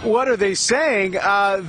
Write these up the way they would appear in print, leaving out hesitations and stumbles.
What are they saying?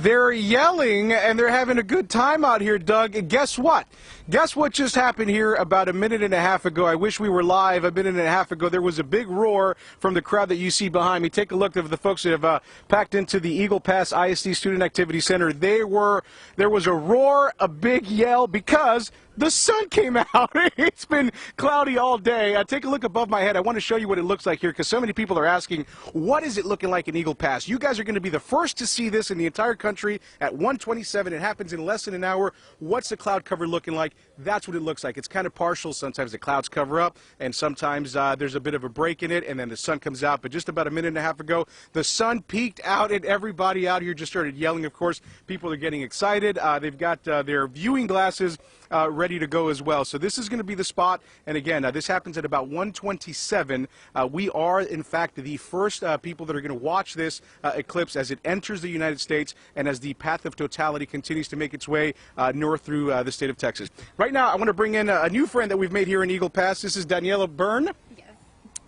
They're yelling and they're having a good time out here, Doug. And guess what? Guess what just happened here about a minute and a half ago? I wish we were live. A minute and a half ago, there was a big roar from the crowd that you see behind me. Take a look at the folks that have packed into the Eagle Pass ISD Student Activity Center. There was a roar, a big yell, because the sun came out. It's been cloudy all day. Take a look above my head. I want to show you what it looks like here, because so many people are asking, what is it looking like in Eagle Pass? You guys are going to be the first to see this in the entire country at 1:27. It happens in less than an hour. What's the cloud cover looking like? That's what it looks like. It's kind of partial. Sometimes the clouds cover up, and sometimes there's a bit of a break in it, and then the sun comes out. But just about a minute and a half ago, the sun peeked out, and everybody out here just started yelling. Of course, people are getting excited. They've got their viewing glasses ready to go as well. So this is going to be the spot. And again, this happens at about 1:27. We are, in fact, the first people that are going to watch this eclipse as it enters the United States and as the path of totality continues to make its way north through the state of Texas. Right now, I want to bring in a new friend that we've made here in Eagle Pass. This is Daniela Byrne.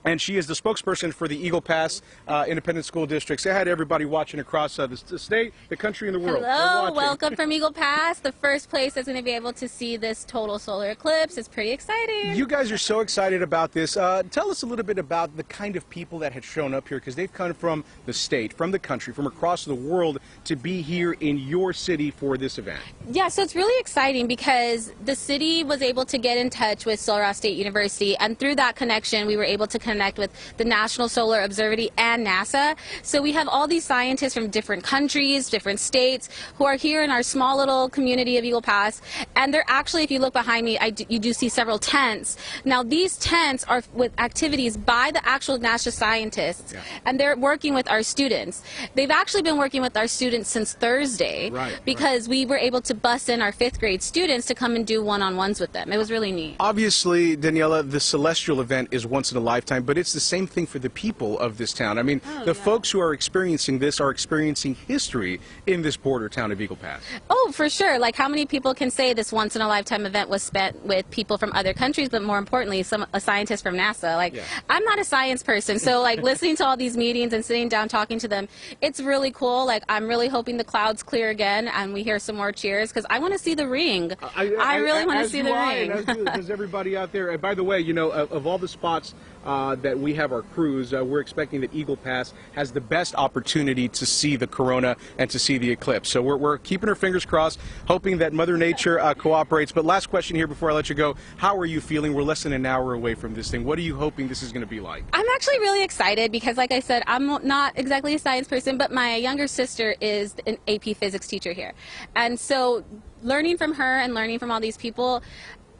And she is the spokesperson for the Eagle Pass Independent School District. Say hi to everybody watching across the state, the country, and the world. Hello, welcome from Eagle Pass, the first place that's going to be able to see this total solar eclipse. It's pretty exciting. You guys are so excited about this. Tell us a little bit about the kind of people that had shown up here, because they've come from the state, from the country, from across the world to be here in your city for this event. Yeah, so it's really exciting because the city was able to get in touch with Sul Ross State University, and through that connection, we were able to connect with the National Solar Observatory and NASA. So we have all these scientists from different countries, different states, who are here in our small little community of Eagle Pass. And they're actually, if you look behind me, you do see several tents. Now these tents are with activities by the actual NASA scientists, and they're working with our students. They've actually been working with our students since Thursday, because we were able to bus in our 5th grade students to come and do one-on-ones with them. It was really neat. Obviously, Daniela, the celestial event is once in a lifetime, but it's the same thing for the people of this town. I mean, the folks who are experiencing this are experiencing history in this border town of Eagle Pass. Oh, for sure. Like, how many people can say this once-in-a-lifetime event was spent with people from other countries, but more importantly, a scientist from NASA? Like, I'm not a science person, so, like, listening to all these meetings and sitting down talking to them, it's really cool. Like, I'm really hoping the clouds clear again and we hear some more cheers, because I want to see the ring. I really want to see the ring. And as everybody out there, by the way, you know, of all the spots that we have our crews, we're expecting that Eagle Pass has the best opportunity to see the corona and to see the eclipse. So we're keeping our fingers crossed, hoping that Mother Nature cooperates. But last question here before I let you go. How are you feeling? We're less than an hour away from this thing. What are you hoping this is going to be like? I'm actually really excited because, like I said, I'm not exactly a science person, but my younger sister is an AP physics teacher here. And so learning from her and learning from all these people,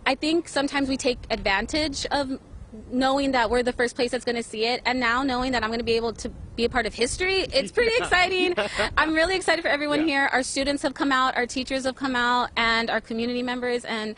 I think sometimes we take advantage of knowing that we're the first place that's going to see it, and now knowing that I'm going to be able to be a part of history, it's pretty exciting. I'm really excited for everyone here. Our students have come out, our teachers have come out, and our community members, and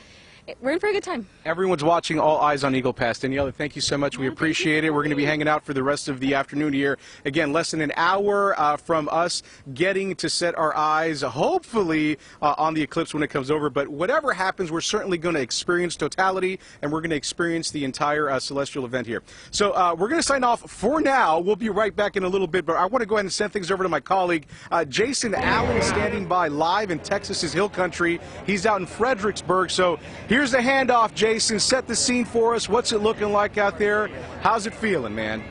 we're in for a good time. Everyone's watching. All eyes on Eagle Pass. Daniela, thank you so much. We appreciate it. We're going to be hanging out for the rest of the afternoon here. Again, less than an hour from us getting to set our eyes, hopefully, on the eclipse when it comes over. But whatever happens, we're certainly going to experience totality, and we're going to experience the entire celestial event here. So we're going to sign off for now. We'll be right back in a little bit, but I want to go ahead and send things over to my colleague, Jason Allen, standing by live in Texas's Hill Country. He's out in Fredericksburg, so here's the handoff, Jason. Set the scene for us. What's it looking like out there? How's it feeling, man?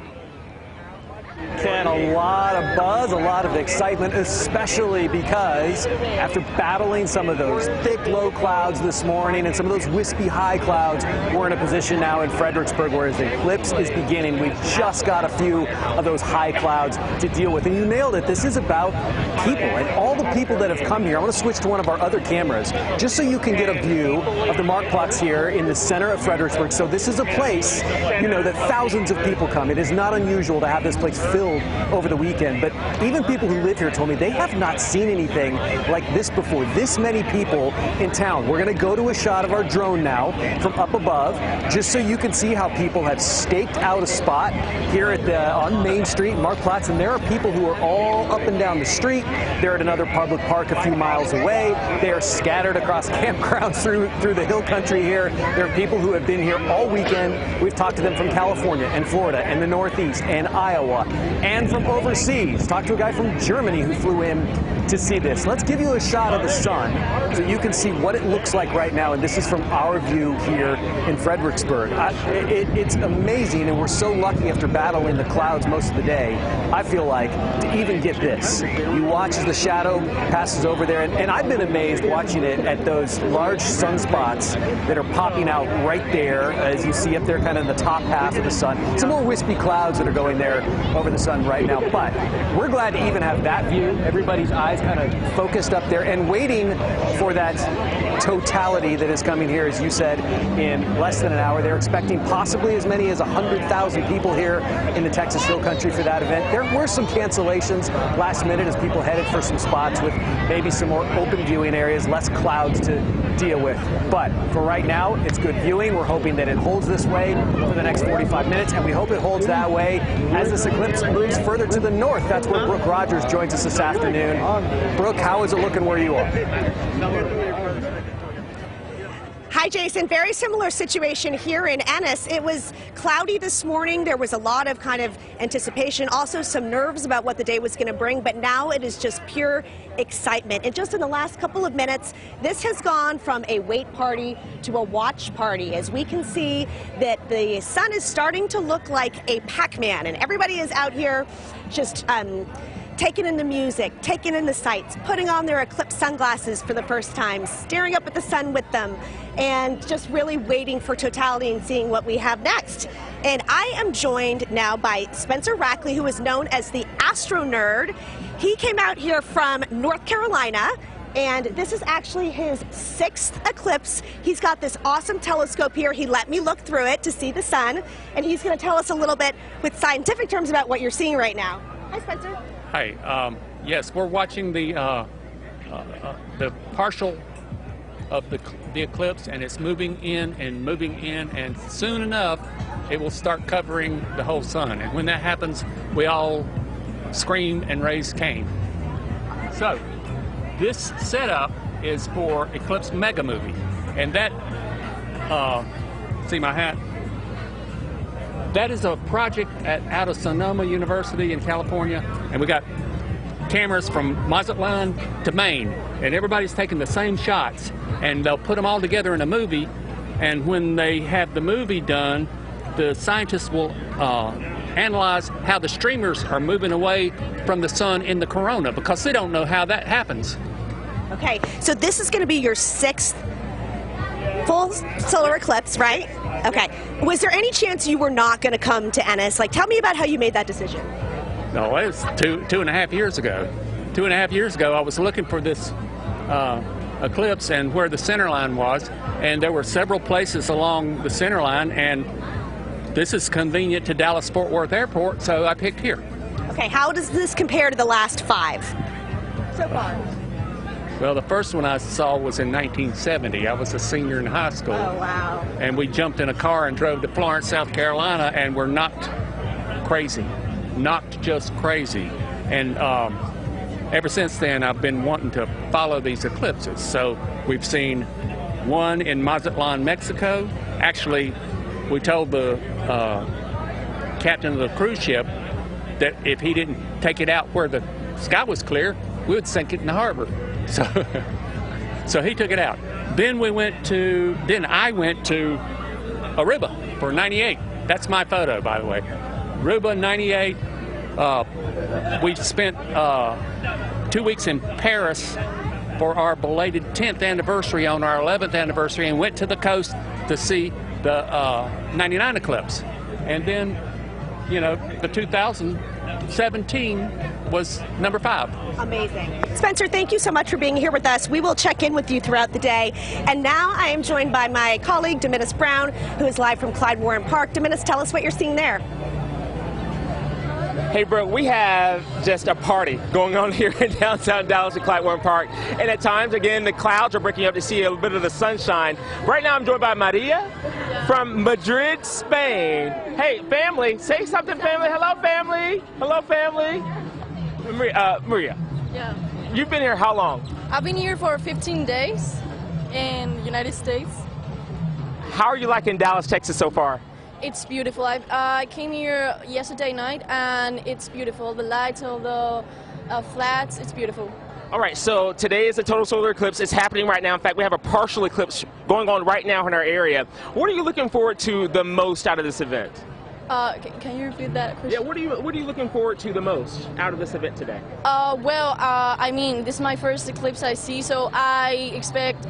Ken, a lot of buzz, a lot of excitement, especially because after battling some of those thick low clouds this morning and some of those wispy high clouds, we're in a position now in Fredericksburg where the eclipse is beginning. We've just got a few of those high clouds to deal with. And you nailed it. This is about people and all the people that have come here. I want to switch to one of our other cameras just so you can get a view of the mark plots here in the center of Fredericksburg. So this is a place, you know, that thousands of people come. It is not unusual to have this place filled over the weekend, but even people who live here told me they have not seen anything like this before. This many people in town. We're going to go to a shot of our drone now from up above, just so you can see how people have staked out a spot here at on Main Street, Mark Platz, and there are people who are all up and down the street. They're at another public park a few miles away. They are scattered across campgrounds through the hill country here. There are people who have been here all weekend. We've talked to them from California and Florida and the Northeast and Iowa and from overseas. Talked to a guy from Germany who flew in to see this. Let's give you a shot of the sun so you can see what it looks like right now, and this is from our view here in Fredericksburg. It's amazing, and we're so lucky after battling the clouds most of the day, I feel like, to even get this. You watch as the shadow passes over there, and I've been amazed watching it at those large sunspots that are popping out right there, as you see up there kind of in the top half of the sun. Some more wispy clouds that are going there over the sun right now, but we're glad to even have that view. Everybody's eyes kind of focused up there and waiting for that totality that is coming here, as you said, in less than an hour. They're expecting possibly as many as 100,000 people here in the Texas Hill Country for that event. There were some cancellations last minute as people headed for some spots with maybe some more open viewing areas, less clouds to deal with. But for right now, it's good viewing. We're hoping that it holds this way for the next 45 minutes, and we hope it holds that way as this eclipse moves further to the north. That's where Brooke Rogers joins us this afternoon. Brooke, how is it looking where you are? Hi, Jason. Very similar situation here in Ennis. It was cloudy this morning. There was a lot of kind of anticipation, also some nerves about what the day was going to bring, but now it is just pure excitement. And just in the last couple of minutes, this has gone from a wait party to a watch party, as we can see that the sun is starting to look like a Pac-Man, and everybody is out here just taking in the music, taking in the sights, putting on their eclipse sunglasses for the first time, staring up at the sun with them, and just really waiting for totality and seeing what we have next. And I am joined now by Spencer Rackley, who is known as the Astro Nerd. He came out here from North Carolina, and this is actually his 6th eclipse. He's got this awesome telescope here. He let me look through it to see the sun, and he's going to tell us a little bit with scientific terms about what you're seeing right now. Hi, Spencer. Hi. Yes, we're watching the partial of the eclipse, and it's moving in, and soon enough it will start covering the whole sun. And when that happens, we all scream and raise Cain. So this setup is for Eclipse Mega Movie, and that see my hat. That is a project out of Sonoma University in California, and we got cameras from Mazatlan to Maine, and everybody's taking the same shots, and they'll put them all together in a movie, and when they have the movie done, the scientists will analyze how the streamers are moving away from the sun in the corona, because they don't know how that happens. Okay, so this is going to be your 6th full solar eclipse, right? Okay. Was there any chance you were not going to come to Ennis? Like, tell me about how you made that decision. No, it was two and a half years ago. 2.5 years ago, I was looking for this eclipse and where the center line was, and there were several places along the center line, and this is convenient to Dallas-Fort Worth Airport, so I picked here. Okay, how does this compare to the last 5 so far? Well, the first one I saw was in 1970. I was a senior in high school. Oh, wow. And we jumped in a car and drove to Florence, South Carolina, and were knocked crazy. Knocked just crazy. And ever since then, I've been wanting to follow these eclipses. So we've seen one in Mazatlan, Mexico. Actually, we told the captain of the cruise ship that if he didn't take it out where the sky was clear, we would sink it in the harbor. So he took it out. Then I went to Aruba for 98. That's my photo, by the way. Aruba 98. We spent 2 weeks in Paris for our belated 10th anniversary on our 11th anniversary, and went to the coast to see the 99 eclipse. And then, you know, the 2017 was number 5. Amazing. Spencer, thank you so much for being here with us. We will check in with you throughout the day. And now I am joined by my colleague, Demis Brown, who is live from Clyde Warren Park. Demis, tell us what you're seeing there. Hey, Brooke, we have just a party going on here in downtown Dallas at Clyde Warren Park. And at times, again, the clouds are breaking up to see a little bit of the sunshine. Right now, I'm joined by Maria from Madrid, Spain. Hey, family, say something, family. Hello, family. Hello, family. Maria. Yeah. You've been here how long? I've been here for 15 days in the United States. How are you liking Dallas, Texas so far? It's beautiful. I came here yesterday night, and it's beautiful. The lights, all the flats, it's beautiful. All right, so today is a total solar eclipse. It's happening right now. In fact, we have a partial eclipse going on right now in our area. What are you looking forward to the most out of this event? Can you repeat that question? Yeah, what are you looking forward to the most out of this event today? Well, I mean, this is my first eclipse I see, so I expect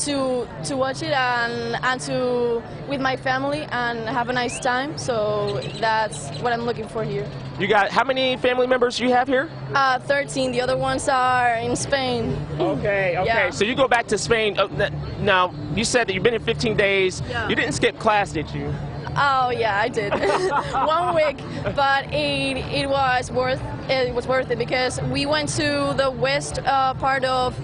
to watch it and to with my family and have a nice time. So that's what I'm looking for here. You got how many family members do you have here? 13. The other ones are in Spain. Okay. Yeah. So you go back to Spain. Now you said that you've been here 15 days. Yeah. You didn't skip class, did you? Oh yeah, I did. 1 week, but it was worth it because we went to the west part of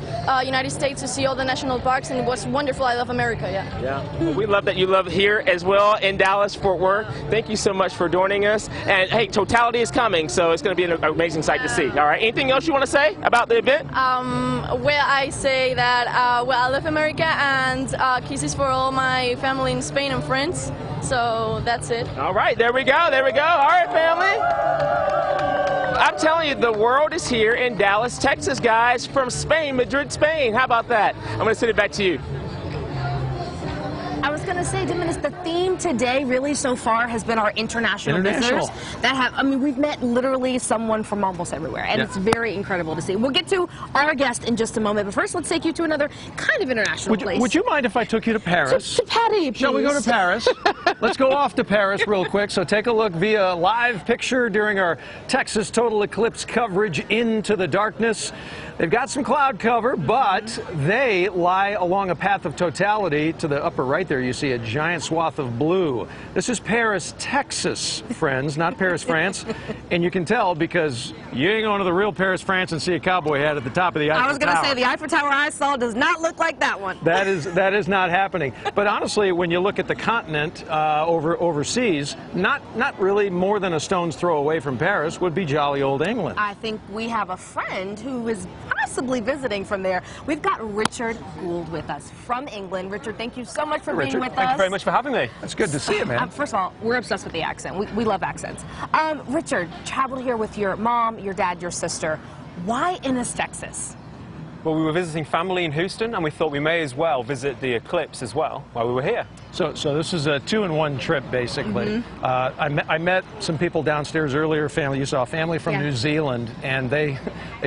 United States to see all the national parks, and it was wonderful. I love America. Yeah. Yeah. Well, we love that you love here as well in Dallas, Fort Worth. Thank you so much for joining us. And hey, Totality is coming, so it's going to be an amazing sight to see. All right. Anything else you want to say about the event? Well, I say that well, I love America, and kisses for all my family in Spain and friends. So that's it. All right, there we go. All right, family. I'm telling you, the world is here in Dallas, Texas, guys, from Spain, Madrid, Spain. How about that? I'm going to send it back to you. I was going to say, Dimitris, the theme today really so far has been our international visitors that have, I mean, we've met literally someone from almost everywhere, and it's very incredible to see. We'll get to our guest in just a moment, but first let's take you to another kind of international place. Would you mind if I took you to Paris? To Patty, please. Shall we go to Paris? Let's go off to Paris real quick. So take a look via live picture during our Texas total eclipse coverage Into the Darkness. They've got some cloud cover, but they lie along a path of totality. To the upper right there, you see a giant swath of blue. This is Paris, Texas, friends, not Paris, France. And you can tell because you ain't going to the real Paris, France and see a cowboy hat at the top of the Eiffel Tower. I was going to say, the Eiffel Tower I saw does not look like that one. That is not happening. But honestly, when you look at the continent overseas, not really more than a stone's throw away from Paris would be jolly old England. I think we have a friend who is possibly visiting from there. We've got Richard Gould with us from England. Richard, thank you so much for being with us. Thank you very much for having me. It's good to see you, man. First of all, we're obsessed with the accent. We love accents. Richard, traveled here with your mom, your dad, your sister. Why Ennis, Texas? Well, we were visiting family in Houston, and we thought we may as well visit the eclipse as well while we were here. So this is a 2-in-1 trip, basically. I met some people downstairs earlier, family. You saw a family from New Zealand, and they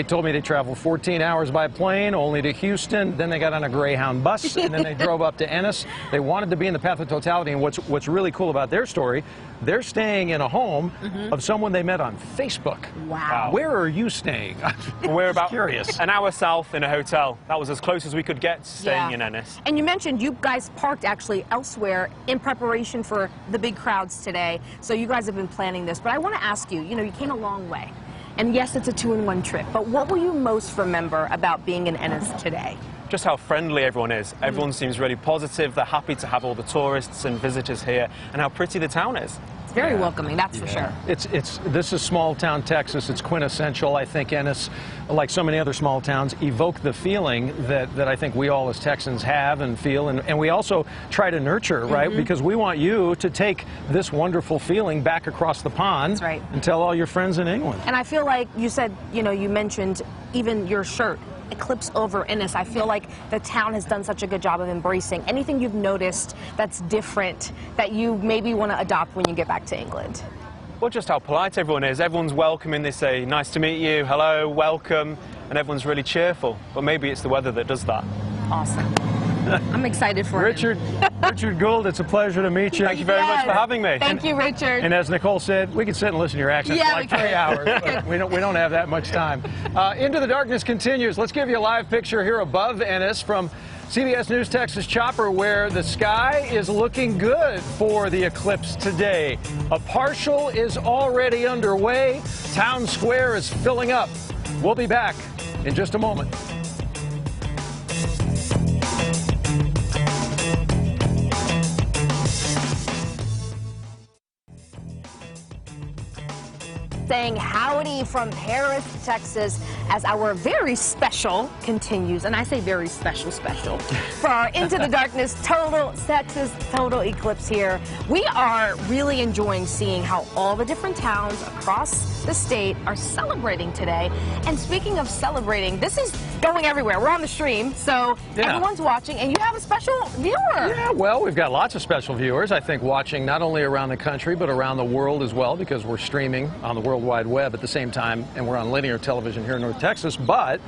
told me they traveled 14 hours by plane, only to Houston. Then they got on a Greyhound bus, and then they drove up to Ennis. They wanted to be in the path of totality, and what's really cool about their story, they're staying in a home of someone they met on Facebook. Wow. Where are you staying? We're about curious. an hour south in a hotel. That was as close as we could get to staying in Ennis. And you mentioned you guys parked actually elsewhere in preparation for the big crowds today. So you guys have been planning this. But I want to ask you, you came a long way. And yes, it's a 2-in-1 trip. But what will you most remember about being in Ennis today? Just how friendly everyone is. Everyone seems really positive. They're happy to have all the tourists and visitors here, and how pretty the town is. It's very welcoming, that's for sure. This is small town Texas. It's quintessential. I think Ennis, like so many other small towns, evoke the feeling that I think we all as Texans have and feel, and we also try to nurture, right? Because we want you to take this wonderful feeling back across the pond and tell all your friends in England. And I feel like you said, you mentioned even your shirt, Eclipse over Ennis. I feel like the town has done such a good job of embracing. Anything you've noticed that's different that you maybe want to adopt when you get back to England? Well, just how polite everyone is. Everyone's welcoming. They say, nice to meet you, hello, welcome, and everyone's really cheerful. But maybe it's the weather that does that. Awesome. I'm excited for Richard Gould, it's a pleasure to meet you. Thank you very much for having me. Thank you, Richard. And as Nicole said, we could sit and listen to your accent for like 3 hours. But we don't have that much time. Into the Darkness continues. Let's give you a live picture here above Ennis from CBS News Texas Chopper, where the sky is looking good for the eclipse today. A partial is already underway. Town Square is filling up. We'll be back in just a moment. saying howdy from Paris, Texas, as our very special continues, and I say very special for our Into the Darkness Total Texas Total Eclipse here. We are really enjoying seeing how all the different towns across the state are celebrating today. And speaking of celebrating, this is going everywhere. We're on the stream, so everyone's watching, and you have a special viewer. Yeah, well, we've got lots of special viewers, I think, watching not only around the country, but around the world as well, because we're streaming on the World Wide Web at the same time, and we're on linear television here in North Texas. But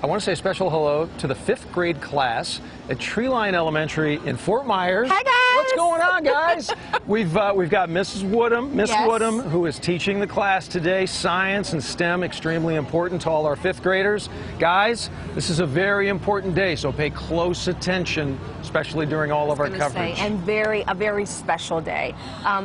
I want to say a special hello to the 5th grade class at Treeline Elementary in Fort Myers. Hi, guys! What's going on, guys? We've got Mrs. Woodham, Woodham, who is teaching the class today. Science and STEM, extremely important to all our 5th graders. Guys, this is a very important day, so pay close attention, especially during all of our coverage. And a very special day.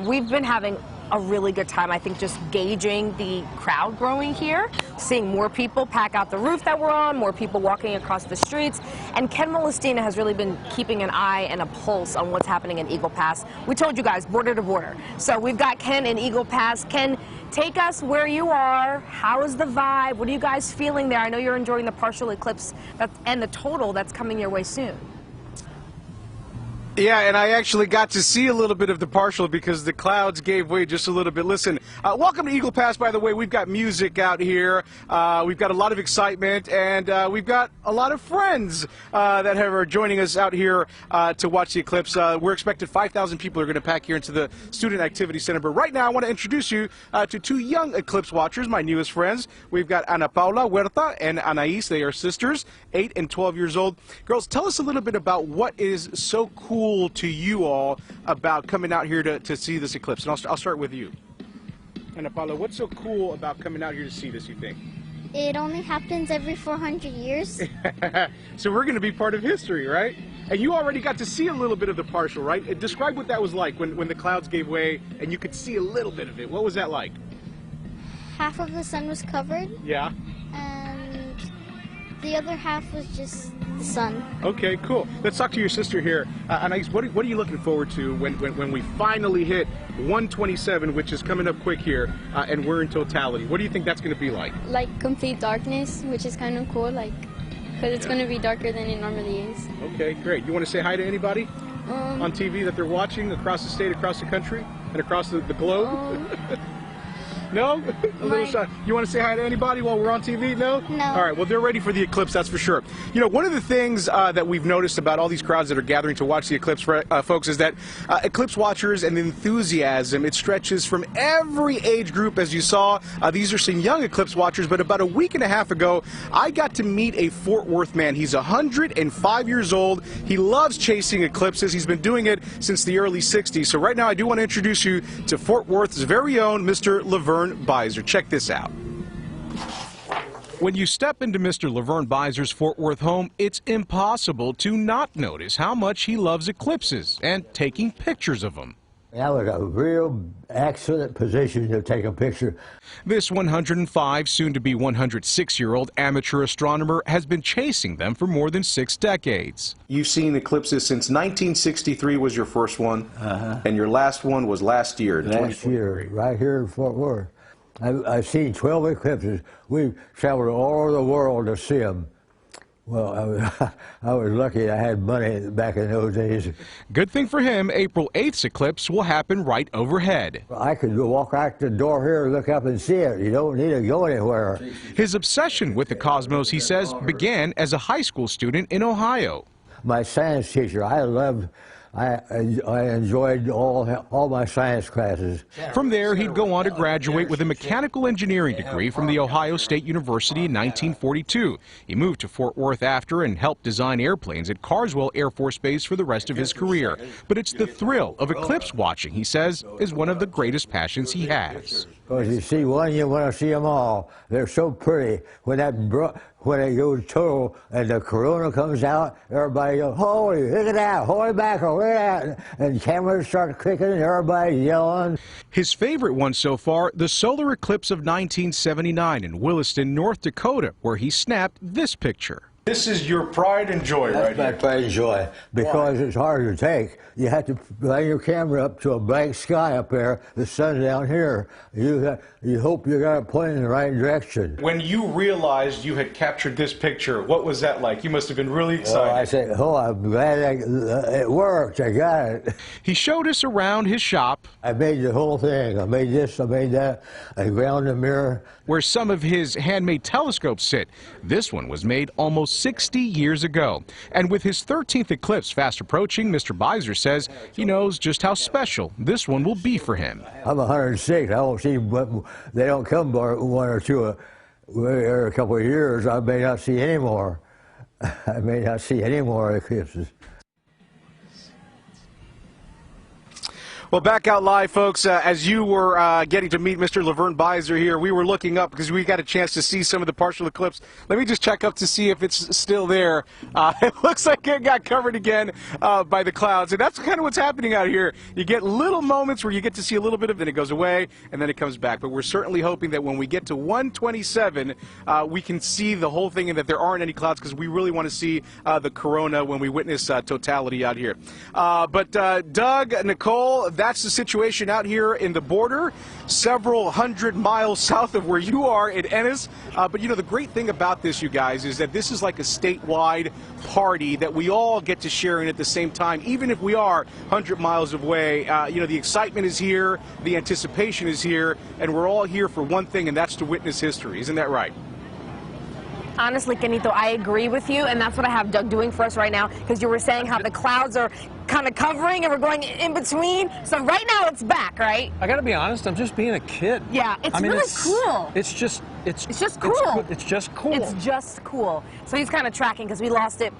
We've been having a really good time, I think, just gauging the crowd growing here, seeing more people pack out the roof that we're on, more people walking across the streets, and Ken Molestina has really been keeping an eye and a pulse on what's happening in Eagle Pass. We told you guys, border to border. So we've got Ken in Eagle Pass. Ken, take us where you are. How is the vibe? What are you guys feeling there? I know you're enjoying the partial eclipse and the total that's coming your way soon. Yeah, and I actually got to see a little bit of the partial because the clouds gave way just a little bit. Listen, welcome to Eagle Pass, by the way. We've got music out here. We've got a lot of excitement, and we've got a lot of friends that are joining us out here to watch the eclipse. We're expecting 5,000 people are going to pack here into the Student Activity Center. But right now, I want to introduce you to 2 young eclipse watchers, my newest friends. We've got Ana Paula Huerta and Anais. They are sisters, 8 and 12 years old. Girls, tell us a little bit about what is so cool to you all about coming out here to see this eclipse. And I'll start with you. Ana Paula, what's so cool about coming out here to see this, you think? It only happens every 400 years. So we're going to be part of history, right? And you already got to see a little bit of the partial, right? Describe what that was like when the clouds gave way and you could see a little bit of it. What was that like? Half of the sun was covered. Yeah. And the other half was just the sun. Okay, cool. Let's talk to your sister here. Anais, what are you looking forward to when we finally hit 127, which is coming up quick here, and we're in totality? What do you think that's going to be like? Like complete darkness, which is kind of cool, like, because it's going to be darker than it normally is. Okay, great. You want to say hi to anybody on TV that they're watching across the state, across the country, and across the globe? No? A little shy. You want to say hi to anybody while we're on TV? No? No. All right, well, they're ready for the eclipse, that's for sure. You know, one of the things that we've noticed about all these crowds that are gathering to watch the eclipse, folks, is that eclipse watchers and enthusiasm, it stretches from every age group, as you saw. These are some young eclipse watchers, but about a week and a half ago, I got to meet a Fort Worth man. He's 105 years old. He loves chasing eclipses. He's been doing it since the early 60s. So right now, I do want to introduce you to Fort Worth's very own Mr. Laverne Beiser. Check this out. When you step into Mr. Laverne Beiser's Fort Worth home, it's impossible to not notice how much he loves eclipses and taking pictures of them. That was a real excellent position to take a picture. This 105, soon-to-be 106-year-old amateur astronomer has been chasing them for more than 6 decades. You've seen eclipses since 1963 was your first one, and your last one was last year. Last year, right here in Fort Worth. I've seen 12 eclipses. We've traveled all over the world to see them. Well, I was lucky I had money back in those days. Good thing for him, April 8th's eclipse will happen right overhead. I could walk out the door here and look up and see it. You don't need to go anywhere. His obsession with the cosmos, he says, began as a high school student in Ohio. My science teacher, I enjoyed all my science classes. From there, he'd go on to graduate with a mechanical engineering degree from The Ohio State University in 1942. He moved to Fort Worth after and helped design airplanes at Carswell Air Force Base for the rest of his career. But it's the thrill of eclipse watching, he says, is one of the greatest passions he has. Because you see one, you want to see them all. They're so pretty. When it goes total and the corona comes out, everybody goes, holy, look at that, holy mackerel, look at that. And cameras start clicking and everybody's yelling. His favorite one so far, the solar eclipse of 1979 in Williston, North Dakota, where he snapped this picture. This is your pride and joy right here. That's my pride and joy, because it's hard to take. You have to line your camera up to a blank sky up there, the sun down here. You hope you got it pointing in the right direction. When you realized you had captured this picture, what was that like? You must have been really excited. I said, I'm glad it worked. I got it. He showed us around his shop. I made the whole thing. I made this, I made that. I ground the mirror. Where some of his handmade telescopes sit. This one was made almost 60 years ago. And with his 13th eclipse fast approaching, Mr. Beiser says he knows just how special this one will be for him. I'm 106. I don't see, but they don't come by one or two every couple of years. I may not see any more. I may not see any more eclipses. Well, back out live, folks, as you were getting to meet Mr. Laverne Beiser here, we were looking up because we got a chance to see some of the partial eclipse. Let me just check up to see if it's still there. It looks like it got covered again by the clouds, and that's kind of what's happening out here. You get little moments where you get to see a little bit of it, and it goes away, and then it comes back. But we're certainly hoping that when we get to 127, we can see the whole thing and that there aren't any clouds, because we really want to see the corona when we witness totality out here. But Doug, Nicole, that's the situation out here in the border, several hundred miles south of where you are in Ennis. But you know, the great thing about this, you guys, is that this is like a statewide party that we all get to share in at the same time, even if we are 100 miles away. You know, the excitement is here, the anticipation is here, and we're all here for one thing, and that's to witness history. Isn't that right? Honestly, Kenito, I agree with you, and that's what I have Doug doing for us right now, because you were saying how the clouds are kind of covering and we're going in between. So right now it's back, right? I got to be honest, I'm just being a kid. Yeah, it's really cool. It's just cool. It's just cool. It's just cool. So he's kind of tracking because we lost it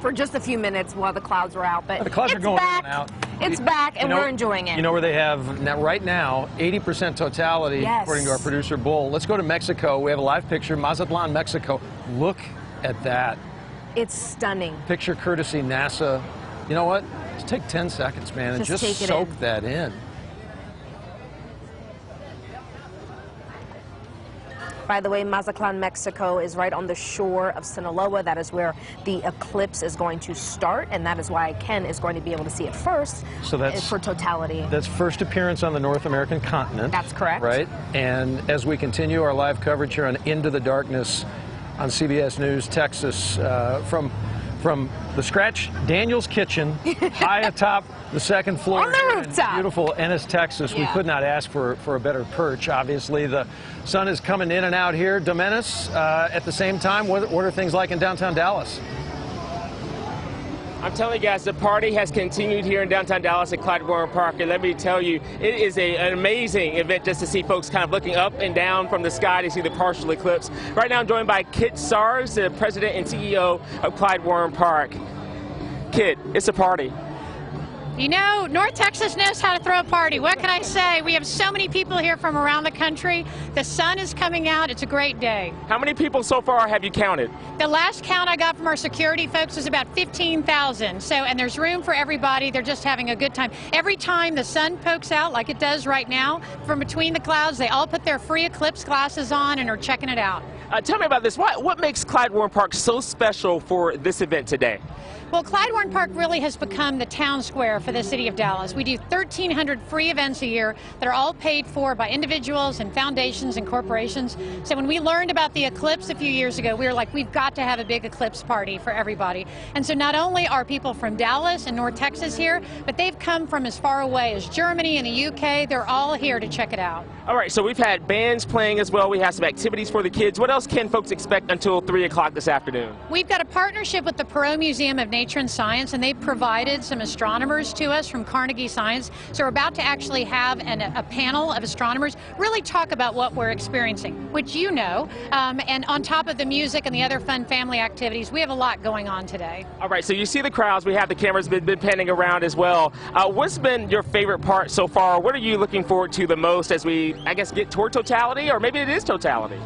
for just a few minutes while the clouds were out, but the clouds are going back. in and out. It's back, and we're enjoying it. You know where they have right now 80% totality, according to our producer Bull. Let's go to Mexico. We have a live picture, Mazatlan, Mexico. Look at that. It's stunning. Picture courtesy NASA. You know what? Just take 10 seconds, man, and just soak that in. By the way, Mazatlan, Mexico is right on the shore of Sinaloa. That is where the eclipse is going to start, and that is why Ken is going to be able to see it first. So that's for totality. That's first appearance on the North American continent. That's correct. Right? And as we continue our live coverage here on Into the Darkness on CBS News Texas, from the Scratch Daniel's Kitchen, high atop the second floor on the rooftop, beautiful Ennis, Texas. We could not ask for a better perch. Obviously, the sun is coming in and out here. Domenis, at the same time, what are things like in downtown Dallas? I'm telling you guys, the party has continued here in downtown Dallas at Clyde Warren Park, and let me tell you, it is an amazing event just to see folks kind of looking up and down from the sky to see the partial eclipse. Right now I'm joined by Kit Sars, the president and CEO of Clyde Warren Park. Kit, it's a party. You know, North Texas knows how to throw a party. What can I say? We have so many people here from around the country. The sun is coming out. It's a great day. How many people so far have you counted? The last count I got from our security folks was about 15,000. So, and there's room for everybody. They're just having a good time. Every time the sun pokes out, like it does right now, from between the clouds, they all put their free eclipse glasses on and are checking it out. Tell me about this. What makes Clyde Warren Park so special for this event today? Well, Clyde Warren Park really has become the town square for the city of Dallas. We do 1,300 free events a year that are all paid for by individuals and foundations and corporations. So when we learned about the eclipse a few years ago, we were like, we've got to have a big eclipse party for everybody. And so not only are people from Dallas and North Texas here, but they've come from as far away as Germany and the UK. They're all here to check it out. All right, so we've had bands playing as well. We have some activities for the kids. What else can folks expect until 3 o'clock this afternoon? We've got a partnership with the Perot Museum of Nature and Science, and they provided some astronomers to us from Carnegie Science. So we're about to actually have a panel of astronomers really talk about what we're experiencing, which you know. And on top of the music and the other fun family activities, we have a lot going on today. All right, so you see the crowds. We have the cameras been panning around as well. What's been your favorite part so far? What are you looking forward to the most as we, I guess, get toward totality, or maybe it is totality?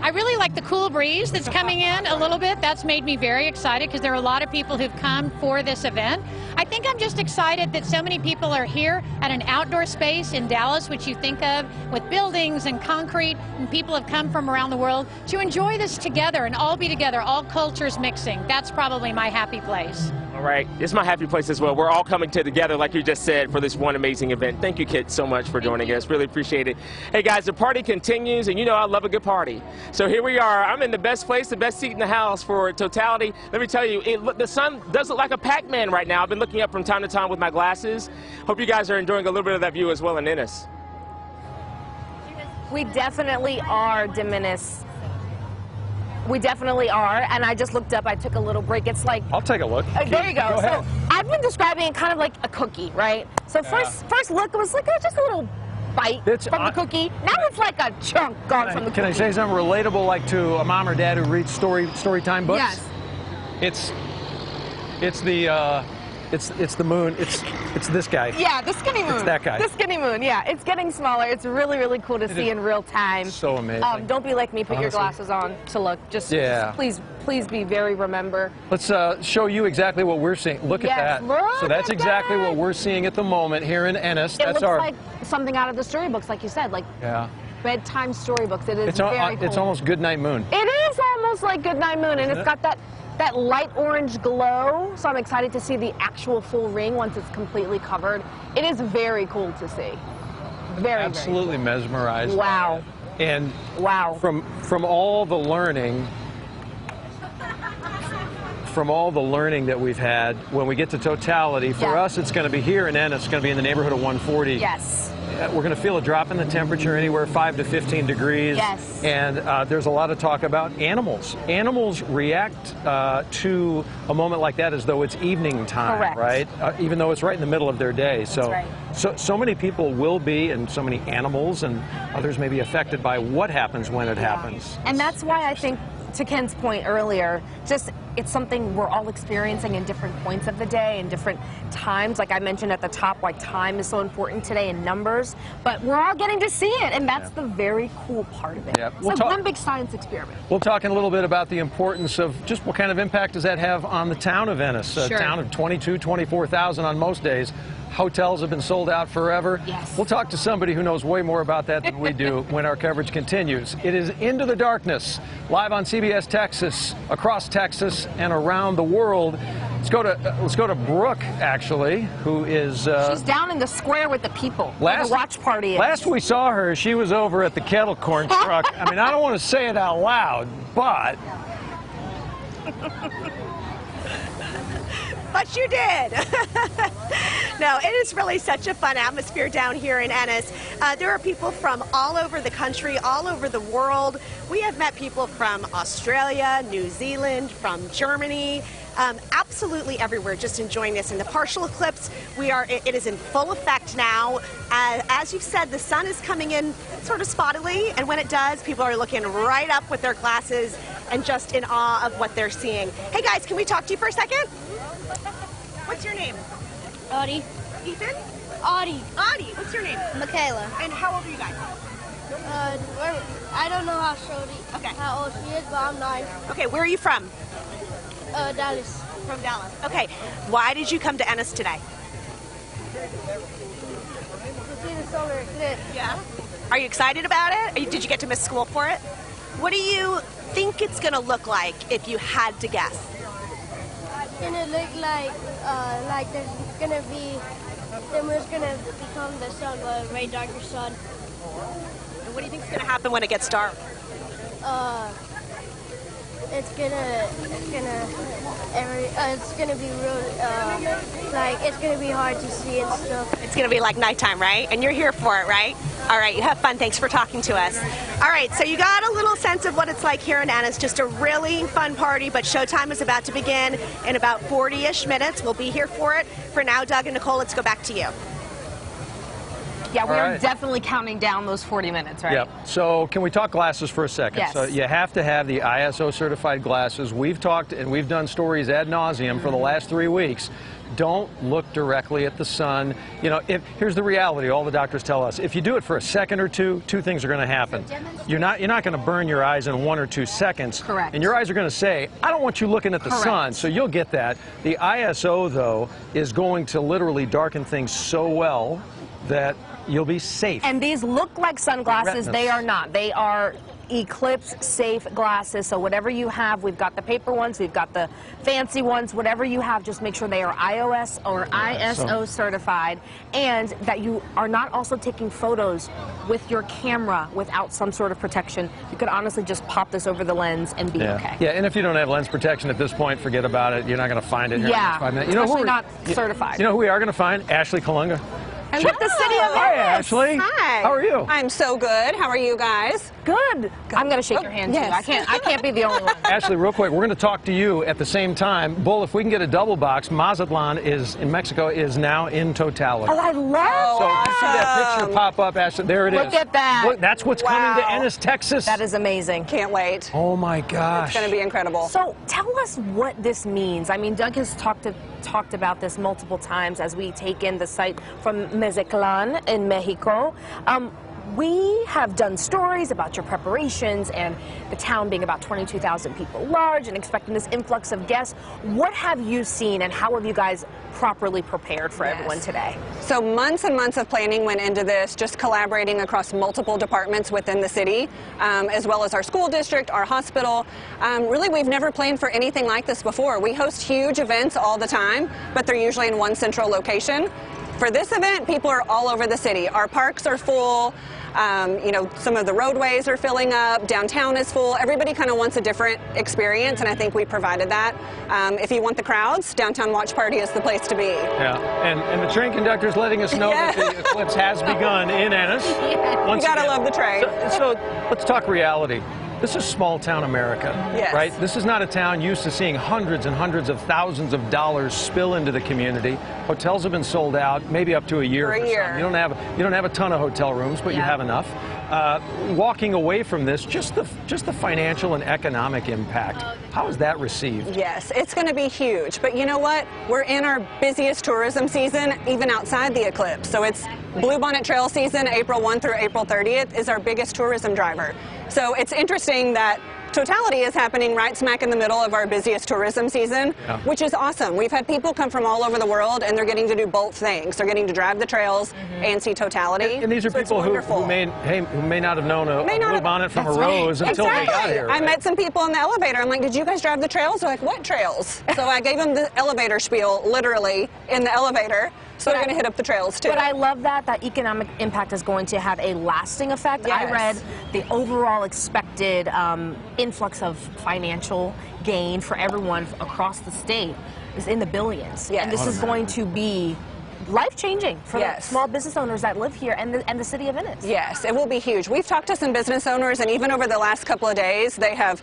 I really like the cool breeze that's coming in a little bit. That's made me very excited because there are a lot of people who've come for this event. I think I'm just excited that so many people are here at an outdoor space in Dallas, which you think of with buildings and concrete, and people have come from around the world to enjoy this together and all be together, all cultures mixing. That's probably my happy place. All right, it's my happy place as well. We're all coming together, like you just said, for this one amazing event. Thank you, kids, so much for joining us. Really appreciate it. Hey, guys, the party continues, and you know I love a good party. So here we are. I'm in the best place, the best seat in the house for Totality. Let me tell you, the sun does look like a Pac-Man right now. I've been looking up from time to time with my glasses. Hope you guys are enjoying a little bit of that view as well in Ennis. We definitely are, Ennis. We definitely are, and I just looked up. I took a little break. It's like... I'll take a look. There you go. Go ahead. So I've been describing it kind of like a cookie, right? So first look, it was like just a little bite from the cookie. Now it's like a chunk gone from the cookie. Can I say something relatable, like to a mom or dad who reads story time books? Yes. It's the moon. It's this guy. Yeah, the skinny moon. It's that guy. The skinny moon. Yeah, it's getting smaller. It's really, really cool to see in real time. So amazing. Don't be like me. Put your glasses on to look. Just please be very remember. Let's show you exactly what we're seeing. Look at that. So that's exactly what we're seeing at the moment here in Ennis. It looks like something out of the storybooks, like you said, like bedtime storybooks. It is very cool. It's almost Goodnight Moon. It is almost like Goodnight Moon, and it's got that light orange glow, so I'm excited to see the actual full ring once it's completely covered. It is very cool to see. Absolutely mesmerized. Wow. And wow. From all the learning that we've had, when we get to Totality, for us it's going to be here in Ennis, it's going to be in the neighborhood of 140. Yes. We're going to feel a drop in the temperature anywhere 5 to 15 degrees. Yes. And there's a lot of talk about animals. Animals react to a moment like that as though it's evening time, correct, right? Even though it's right in the middle of their day. So, that's right. so many people will be, and so many animals and others may be affected by what happens when it happens. And that's why I think, to Ken's point earlier, it's something we're all experiencing in different points of the day and different times. Like I mentioned at the top, why time is so important today in numbers, but we're all getting to see it, and that's the very cool part of it. Yeah. It's like one big science experiment. We'll talk in a little bit about the importance of just what kind of impact does that have on the town of Ennis, a town of 24,000 on most days. Hotels have been sold out forever. Yes. We'll talk to somebody who knows way more about that than we do when our coverage continues. It is Into the Darkness, live on CBS Texas, across Texas, and around the world. Let's go to Brooke, actually, who is... she's down in the square with the people, where the watch party is. Last we saw her, she was over at the kettle corn truck. I mean, I don't want to say it out loud, but... But you did. No, it is really such a fun atmosphere down here in Ennis. There are people from all over the country, all over the world. We have met people from Australia, New Zealand, from Germany, absolutely everywhere, just enjoying this. And the partial eclipse, it is in full effect now. As you've said, the sun is coming in sort of spottily, and when it does, people are looking right up with their glasses and just in awe of what they're seeing. Hey guys, can we talk to you for a second? What's your name? Audie. Ethan? Audie. Audie. What's your name? Michaela. And how old are you guys? I don't know how old she is, but I'm 9. Okay, where are you from? Dallas. From Dallas. Okay, why did you come to Ennis today? To see the solar eclipse. Yeah. Are you excited about it? Did you get to miss school for it? What do you think it's going to look like if you had to guess? It's going to look like there's going to be, the moon's going to become the sun, a very darker sun. And what do you think is going to happen when it gets dark? It's gonna be real, it's gonna be hard to see and stuff. It's gonna be like nighttime, right? And you're here for it, right? All right, you have fun. Thanks for talking to us. All right, so you got a little sense of what it's like here in Ennis. Just a really fun party, but showtime is about to begin in about 40-ish minutes. We'll be here for it. For now, Doug and Nicole, let's go back to you. Yeah, we All are right. definitely counting down those 40 minutes, right? Yep. So can we talk glasses for a second? Yes. So you have to have the ISO certified glasses. We've talked and we've done stories ad nauseum for the last 3 weeks. Don't look directly at the sun. You know, here's the reality. All the doctors tell us: if you do it for a second or two things are going to happen. You're not going to burn your eyes in 1 or 2 seconds. Correct. And your eyes are going to say, "I don't want you looking at the sun." So you'll get that. The ISO though is going to literally darken things so well that you'll be safe. And these look like sunglasses. They are not. They are eclipse safe glasses. So whatever you have, we've got the paper ones, we've got the fancy ones, whatever you have, just make sure they are iOS or ISO certified, and that you are not also taking photos with your camera without some sort of protection. You could honestly just pop this over the lens and be okay. Yeah, and if you don't have lens protection at this point, forget about it. You're not going to find it here in the next 5 minutes. Especially not certified. You know who we are going to find? Ashley Kalunga. Hello. With the city of Ennis. Hi, Ashley. Hi. How are you? I'm so good. How are you guys? Good. I'm going to shake your hand, yes. too. I can't be the only one. Ashley, real quick, we're going to talk to you at the same time. Bull, if we can get a double box, Mazatlan in Mexico is now in Totality. Oh, I love So you see that picture pop up, Ashley. There it is. Look at that. Look, that's what's coming to Ennis, Texas. That is amazing. Can't wait. Oh, my gosh. It's going to be incredible. So tell us what this means. I mean, Doug has talked about this multiple times as we take in the site from Mazatlan in Mexico. We have done stories about your preparations and the town being about 22,000 people large and expecting this influx of guests. What have you seen and how have you guys properly prepared for everyone today? So months and months of planning went into this, just collaborating across multiple departments within the city, as well as our school district, our hospital. Really, we've never planned for anything like this before. We host huge events all the time, but they're usually in one central location. For this event, people are all over the city. Our parks are full. You know, some of the roadways are filling up. Downtown is full. Everybody kind of wants a different experience, and I think we provided that. If you want the crowds, Downtown Watch Party is the place to be. Yeah, and the train conductor's letting us know that the eclipse has begun in Ennis. You gotta love the train. So let's talk reality. This is small town America, right? This is not a town used to seeing hundreds and hundreds of thousands of dollars spill into the community. Hotels have been sold out, maybe up to a year. You don't have a ton of hotel rooms, but you have enough. Walking away from this, just the financial and economic impact. How is that received? Yes, it's going to be huge. But you know what? We're in our busiest tourism season, even outside the eclipse. So it's Bluebonnet Trail season, April 1 through April 30th, is our biggest tourism driver. So it's interesting that Totality is happening right smack in the middle of our busiest tourism season, which is awesome. We've had people come from all over the world, and they're getting to do both things. They're getting to drive the trails and see Totality. And these are people who may not have known a bluebonnet from a rose until they got here. I met some people in the elevator. I'm like, did you guys drive the trails? They're like, what trails? So I gave them the elevator spiel, literally, in the elevator. So they're going to hit up the trails, too. But I love that economic impact is going to have a lasting effect. I read the overall expected influx of financial gain for everyone across the state is in the billions. And this is going to be life-changing for the small business owners that live here and the city of Ennis. Yes, it will be huge. We've talked to some business owners, and even over the last couple of days, they have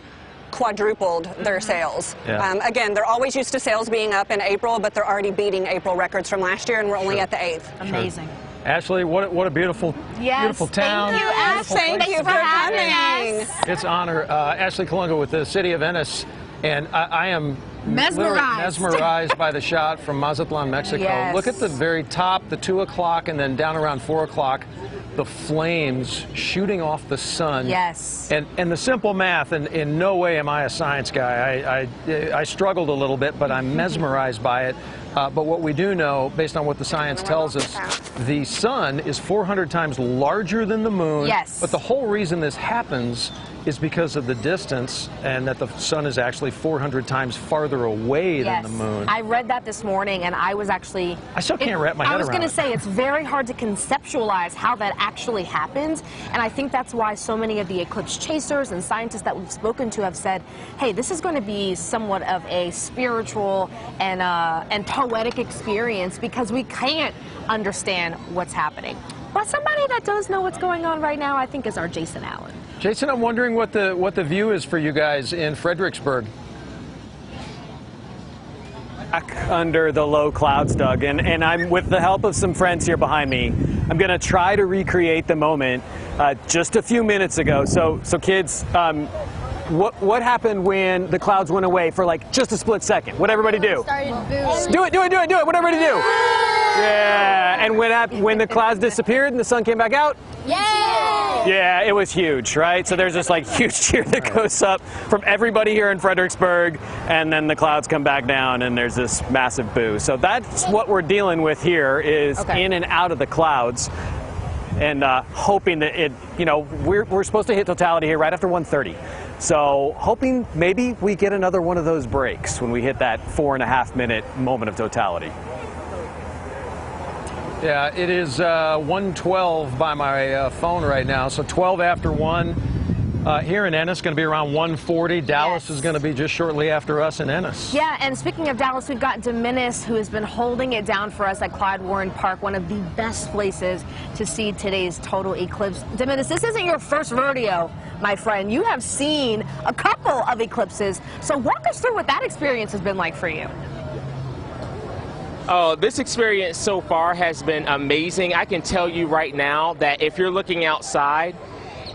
quadrupled their sales. Again, they're always used to sales being up in April, but they're already beating April records from last year, and we're only at the 8th. Amazing. Ashley, what a beautiful, beautiful town. Thank you, Ash. Thank you for having us. It's an honor. Ashley Kalunga with the city of Ennis, and I am mesmerized by the shot from Mazatlan, Mexico. Look at the very top, the 2 o'clock, and then down around 4 o'clock. The flames shooting off the sun. And the simple math, and in no way am I a science guy. I struggled a little bit, but I'm mesmerized by it. But what we do know, based on what the science tells us, the sun is 400 times larger than the moon. But the whole reason this happens is because of the distance, and that the sun is actually 400 times farther away than the moon. I read that this morning, and I was actually... I still can't wrap my head around it. I was going to say, it's very hard to conceptualize how that actually happens, and I think that's why so many of the eclipse chasers and scientists that we've spoken to have said, hey, this is going to be somewhat of a spiritual and poetic experience, because we can't understand what's happening. But somebody that does know what's going on right now, I think, is our Jason Allen. Jason, I'm wondering what the view is for you guys in Fredericksburg. back under the low clouds, Doug, and I'm with the help of some friends here behind me. I'm going to try to recreate the moment just a few minutes ago. So kids, what happened when the clouds went away for like just a split second? What'd everybody do? Do it. What'd everybody do? Yeah. And when the clouds disappeared and the sun came back out? Yeah, it was huge, right? So there's this like huge cheer that goes up from everybody here in Fredericksburg, and then the clouds come back down and there's this massive boo. So that's what we're dealing with here is in and out of the clouds. And hoping that it, we're supposed to hit totality here right after 1:30. So hoping maybe we get another one of those breaks when we hit that 4.5-minute moment of totality. Yeah, it is 1:12 by my phone right now, so 12 after 1. Here in Ennis, going to be around 1:40. Dallas is going to be just shortly after us in Ennis. Yeah, and speaking of Dallas, we've got Ennis, who has been holding it down for us at Clyde Warren Park, one of the best places to see today's total eclipse. Ennis, this isn't your first rodeo, my friend. You have seen a couple of eclipses, so walk us through what that experience has been like for you. Oh, this experience so far has been amazing. I can tell you right now that if you're looking outside,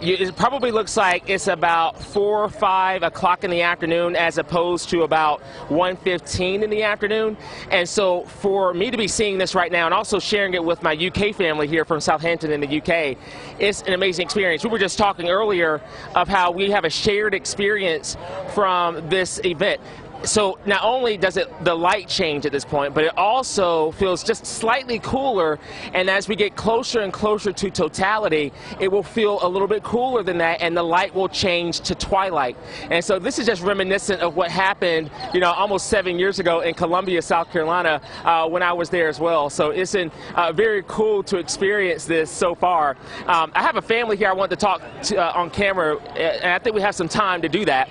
it probably looks like it's about 4 or 5 o'clock in the afternoon as opposed to about 1:15 in the afternoon. And so for me to be seeing this right now and also sharing it with my UK family here from Southampton in the UK, it's an amazing experience. We were just talking earlier of how we have a shared experience from this event. So not only does the light change at this point, but it also feels just slightly cooler. And as we get closer and closer to totality, it will feel a little bit cooler than that, and the light will change to twilight. And so this is just reminiscent of what happened, almost 7 years ago in Columbia, South Carolina, when I was there as well. So it's been very cool to experience this so far. I have a family here I want to talk to on camera, and I think we have some time to do that.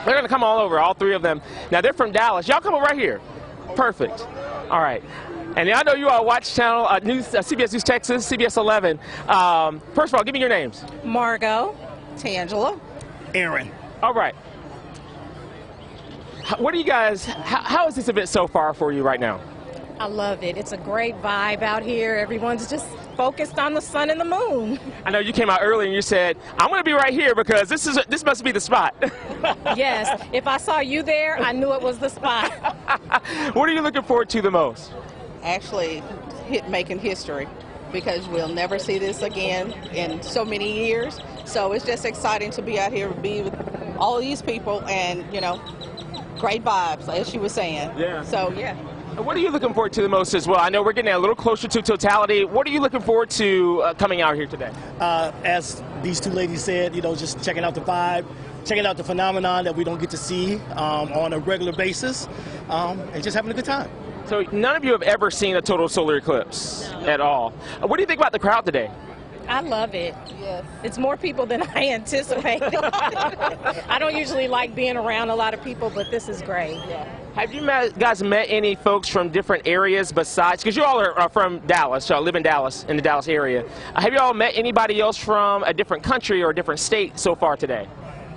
They're going to come all over, all 3 of them. Now, they're from Dallas. Y'all come over right here. Perfect. All right. And I know you all watch channel CBS News Texas, CBS 11. First of all, give me your names. Margot, Tangela, Aaron. All right. What do you guys, how is this event so far for you right now? I love it. It's a great vibe out here. Everyone's just focused on the sun and the moon. I know you came out early and you said, I'm going to be right here because this must be the spot. Yes. If I saw you there, I knew it was the spot. What are you looking forward to the most? Actually, making history, because we'll never see this again in so many years. So it's just exciting to be out here, be with all these people, and, great vibes, as she was saying. Yeah. So, yeah. What are you looking forward to the most as well? I know we're getting a little closer to totality. What are you looking forward to coming out here today? As these 2 ladies said, just checking out the vibe, checking out the phenomenon that we don't get to see on a regular basis, and just having a good time. So none of you have ever seen a total solar eclipse at all. What do you think about the crowd today? I love it. Yes. It's more people than I anticipated. I don't usually like being around a lot of people, but this is great. Yeah. Have you guys met any folks from different areas besides, because you all are from Dallas, so I live in Dallas, in the Dallas area. Have you all met anybody else from a different country or a different state so far today?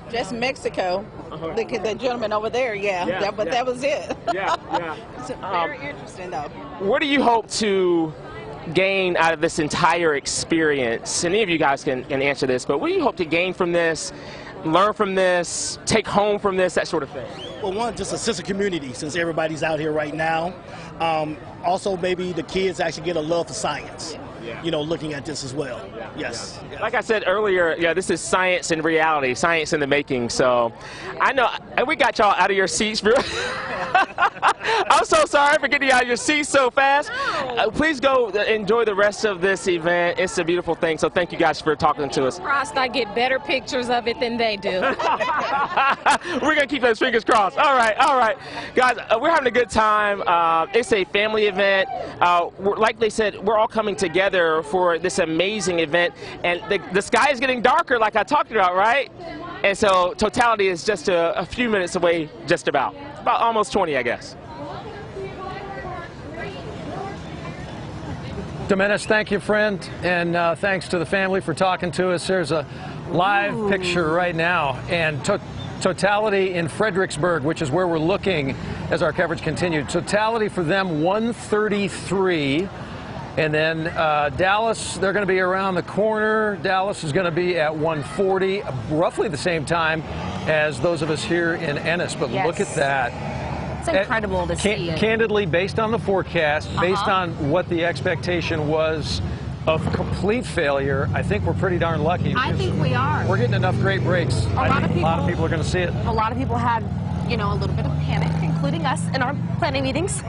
Just Mexico. The gentleman over there, that was it. Yeah. It's very interesting, though. What do you hope to gain out of this entire experience? Any of you guys can answer this, but what do you hope to gain from this, learn from this, take home from this, that sort of thing? Well, one, just a sense of community since everybody's out here right now. Also, maybe the kids actually get a love for science, looking at this as well. Yes. Like I said earlier, this is science and reality, science in the making. So I know, and we got y'all out of your seats. I'm so sorry for getting you out of your seats so fast. Please go enjoy the rest of this event. It's a beautiful thing. So thank you guys for talking to us. Crossed, I get better pictures of it than they do. We're going to keep those fingers crossed. All right. Guys, we're having a good time. It's a family event. Like they said, we're all coming together for this amazing event. And the sky is getting darker like I talked about, right? And so totality is just a few minutes away, just about almost 20, I guess. Ennis, thank you, friend, and thanks to the family for talking to us. There's a live picture right now, and Totality in Fredericksburg, which is where we're looking as our coverage continued. Totality for them 133. And then Dallas, they're going to be around the corner. Dallas is going to be at 140, roughly the same time as those of us here in Ennis. But Yes. look at that. It's incredible to see it. Candidly, based on the forecast, based on what the expectation was of complete failure, I think we're pretty darn lucky. I think we are. We're getting enough great breaks. I think a lot of people are going to see it. A lot of people had, you know, a little bit of panic, including us in our planning meetings.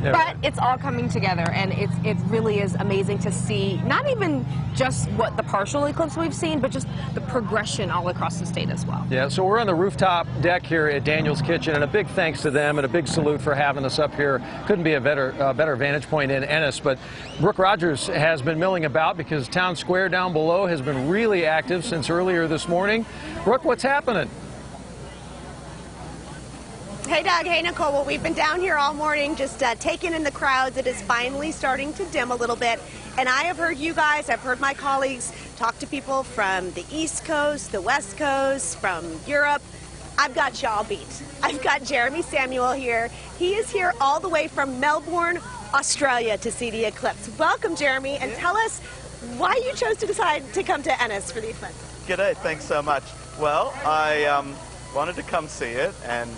Yeah. But it's all coming together, and it really is amazing to see, not even just what the partial eclipse we've seen, but just the progression all across the state as well. Yeah, so we're on the rooftop deck here at Daniel's Kitchen, and a big thanks to them and a big salute for having us up here. Couldn't be a better vantage point in Ennis, but Brooke Rogers has been milling about because Town Square down below has been really active since earlier this morning. Brooke, what's happening? Hey, Doug. Hey, Nicole. Well, we've been down here all morning just taking in the crowds. It is finally starting to dim a little bit. And I have heard you guys, I've heard my colleagues talk to people from the East Coast, the West Coast, from Europe. I've got y'all beat. I've got Jeremy Samuel here. He is here all the way from Melbourne, Australia to see the eclipse. Welcome, Jeremy, and tell us why you chose to decide to come to Ennis for the eclipse. G'day, thanks so much. Well, I wanted to come see it and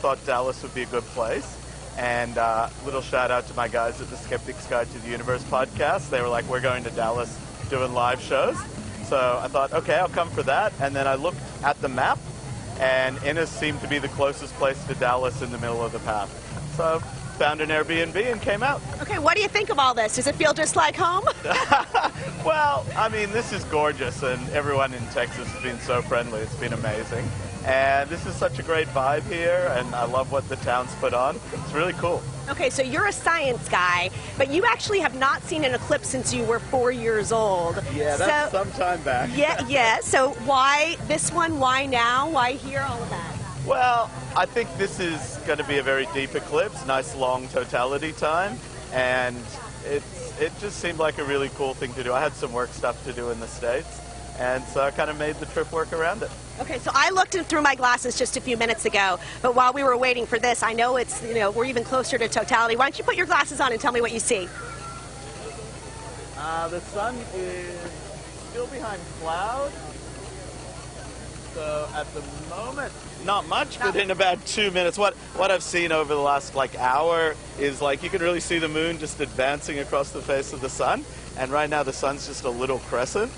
thought Dallas would be a good place. And little shout out to my guys at the Skeptic's Guide to the Universe podcast. They were like, we're going to Dallas doing live shows. So I thought, okay, I'll come for that. And then I looked at the map, and Ennis seemed to be the closest place to Dallas in the middle of the path. So found an Airbnb and came out. Okay, what do you think of all this? Does it feel just like home? Well, I mean, this is gorgeous, and everyone in Texas has been so friendly. It's been amazing. And this is such a great vibe here, and I love what the town's put on. It's really cool. Okay, so you're a science guy, but you actually have not seen an eclipse since you were 4 years old. Yeah, that's some time back. Yeah. So why this one? Why now? Why here? All of that? Well, I think this is going to be a very deep eclipse, nice long totality time, and it just seemed like a really cool thing to do. I had some work stuff to do in the States, and so I kind of made the trip work around it. Okay, so I looked through my glasses just a few minutes ago, but while we were waiting for this, I know it's, we're even closer to totality. Why don't you put your glasses on and tell me what you see? The sun is still behind cloud. So at the moment, not much, but in about 2 minutes, what I've seen over the last hour is you can really see the moon just advancing across the face of the sun. And right now the sun's just a little crescent.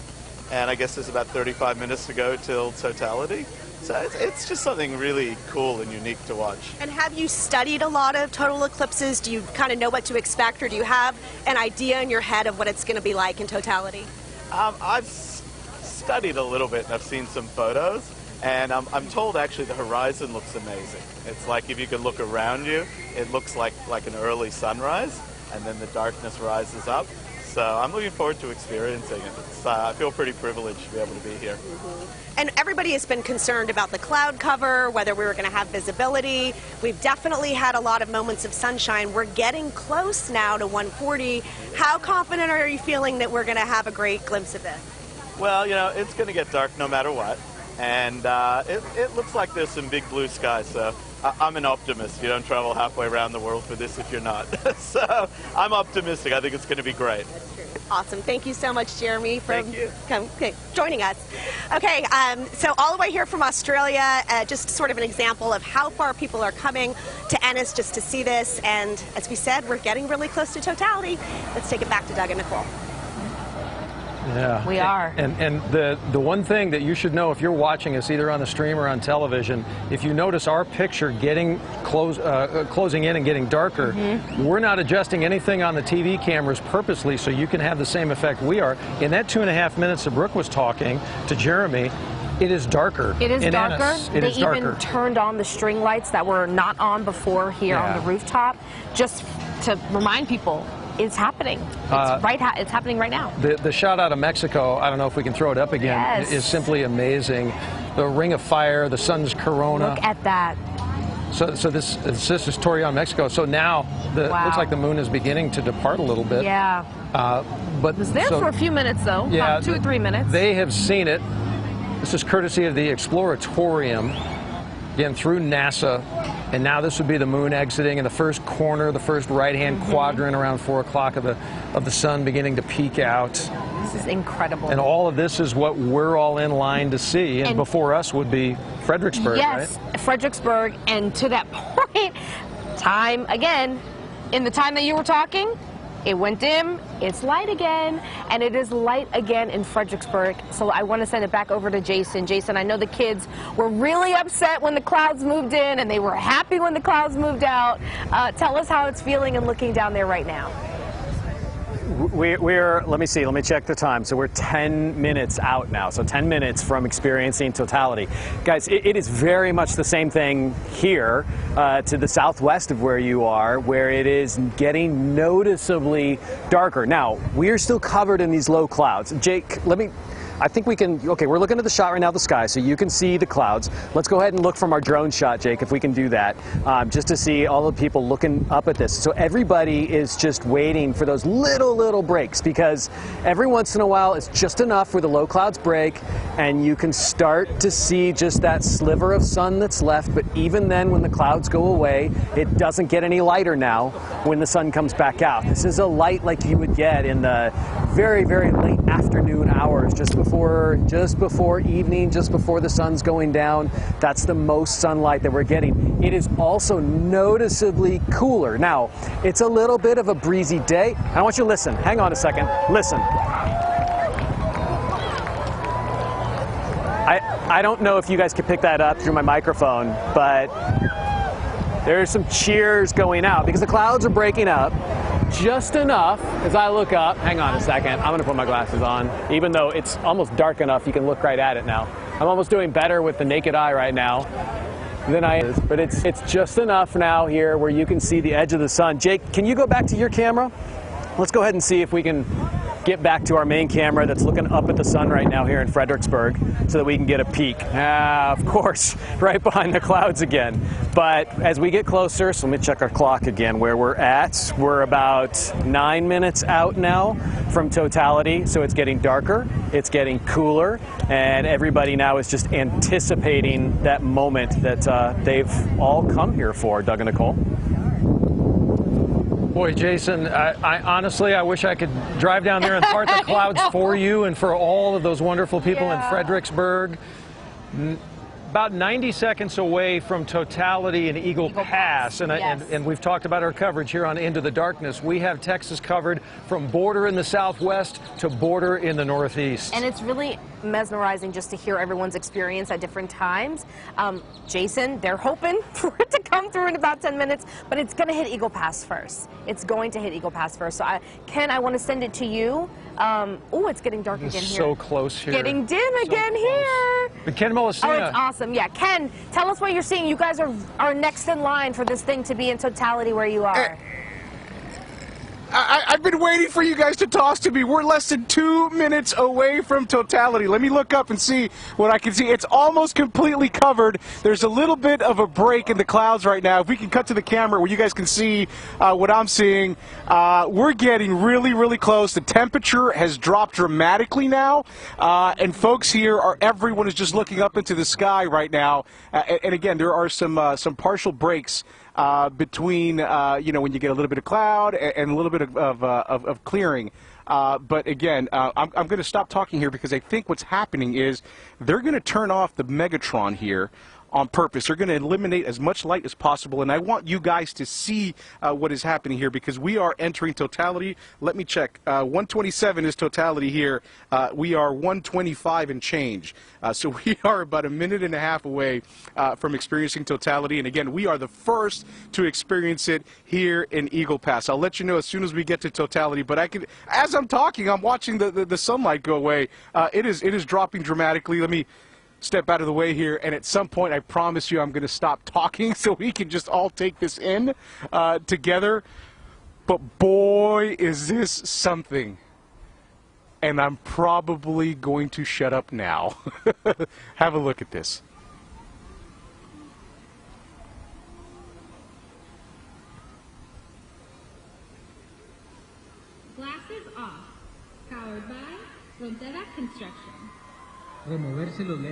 And I guess there's about 35 minutes to go till totality. So it's just something really cool and unique to watch. And have you studied a lot of total eclipses? Do you kind of know what to expect, or do you have an idea in your head of what it's going to be like in totality? I've studied a little bit, and I've seen some photos, and I'm told actually the horizon looks amazing. It's like if you could look around you, it looks like an early sunrise, and then the darkness rises up. So I'm looking forward to experiencing it. I feel pretty privileged to be able to be here. And everybody has been concerned about the cloud cover, whether we were going to have visibility. We've definitely had a lot of moments of sunshine. We're getting close now to 140. How confident are you feeling that we're going to have a great glimpse of this? Well, it's going to get dark no matter what. And it looks like there's some big blue skies, so I'm an optimist. You don't travel halfway around the world for this if you're not. So I'm optimistic. I think it's going to be great. That's true. Awesome. Thank you so much, Jeremy, for joining us. Okay, so all the way here from Australia, just sort of an example of how far people are coming to Ennis just to see this. And as we said, we're getting really close to totality. Let's take it back to Doug and Nicole. Yeah, we are. And the one thing that you should know if you're watching us either on the stream or on television, if you notice our picture getting closing in and getting darker, we're not adjusting anything on the TV cameras purposely so you can have the same effect we are. In that 2.5 minutes that Brooke was talking to Jeremy, it is darker. It is darker. Ennis, they even turned on the string lights that were not on before here on the rooftop, just to remind people. It's happening. It's happening right now. The shot out of Mexico, I don't know if we can throw it up again, is simply amazing. The ring of fire, the sun's corona. Look at that. So this is Torreon, Mexico. So now it looks like the moon is beginning to depart a little bit. Yeah. But it was there for a few minutes, though. Yeah, about 2 or 3 minutes. They have seen it. This is courtesy of the Exploratorium. again, through NASA, and now this would be the moon exiting in the first corner, the first right-hand quadrant around 4 o'clock of the sun beginning to peek out. This is incredible. And all of this is what we're all in line to see, and before us would be Fredericksburg, yes, right? Fredericksburg, and to that point, time again, in the time that you were talking, it went dim, it's light again, and it is light again in Fredericksburg. So I want to send it back over to Jason. Jason, I know the kids were really upset when the clouds moved in, and they were happy when the clouds moved out. Tell us how it's feeling and looking down there right now. We're, let me see, let me check the time. So we're 10 minutes out now. So 10 minutes from experiencing totality. Guys, it is very much the same thing here to the southwest of where you are, where it is getting noticeably darker. Now, we're still covered in these low clouds. Jake, I think we can, okay, we're looking at the shot right now of the sky, so you can see the clouds. Let's go ahead and look from our drone shot, Jake, if we can do that, just to see all the people looking up at this. So everybody is just waiting for those little breaks, because every once in a while it's just enough where the low clouds break and you can start to see just that sliver of sun that's left. But even then, when the clouds go away, it doesn't get any lighter now when the sun comes back out. This is a light like you would get in the very late afternoon hours, just before evening, just before the sun's going down. That's the most sunlight that we're getting. It is also noticeably cooler. Now, it's a little bit of a breezy day. I want you to listen. Hang on a second. Listen. I don't know if you guys can pick that up through my microphone, but there's some cheers going out because the clouds are breaking up just enough as I look up. Hang on a second. I'm going to put my glasses on, even though it's almost dark enough you can look right at it now. I'm almost doing better with the naked eye right now than I is, but it's just enough now here where you can see the edge of the sun. Jake, can you go back to your camera? Let's go ahead and see if we can get back to our main camera that's looking up at the sun right now here in Fredericksburg so that we can get a peek. Of course, right behind the clouds again. But as we get closer, so let me check our clock again where we're at. We're about 9 minutes out now from totality, so it's getting darker, it's getting cooler, and everybody now is just anticipating that moment that they've all come here for, Doug and Nicole. Boy, Jason, I honestly, I wish I could drive down there and part the clouds for you and for all of those wonderful people in Fredericksburg. About 90 seconds away from Totality and Eagle Pass, and we've talked about our coverage here on Into the Darkness. We have Texas covered from border in the southwest to border in the northeast. And it's really mesmerizing just to hear everyone's experience at different times. Jason, they're hoping for it to come through in about 10 minutes, but it's going to hit Eagle Pass first. It's going to hit Eagle Pass first. So, Ken, I want to send it to you. Oh, it's getting dark again here. So close here. Getting dim again here. But Ken Molestina. Oh, it's awesome. Yeah, Ken, tell us what you're seeing. You guys are next in line for this thing to be in totality where you are. I've been waiting for you guys to toss to me. We're less than 2 minutes away from totality. Let me look up and see what I can see. It's almost completely covered. There's a little bit of a break in the clouds right now. If we can cut to the camera where you guys can see what I'm seeing, we're getting really close. The temperature has dropped dramatically now, and folks here everyone is just looking up into the sky right now. And again, there are some partial breaks between, when you get a little bit of cloud and a little bit of clearing. But again, I'm going to stop talking here because I think what's happening is they're going to turn off the Megatron here on purpose. They're going to eliminate as much light as possible, and I want you guys to see what is happening here because we are entering totality. Let me check. 127 is totality here. We are 125 and change. So we are about 1.5 minutes away from experiencing totality, and again, we are the first to experience it here in Eagle Pass. I'll let you know as soon as we get to totality, but as I'm talking, I'm watching the sunlight go away. It is dropping dramatically. Let me step out of the way here, and at some point I promise you I'm going to stop talking so we can just all take this in together. But boy, is this something. And I'm probably going to shut up now. Have a look at this. Glasses off. Powered by Frontera Construction.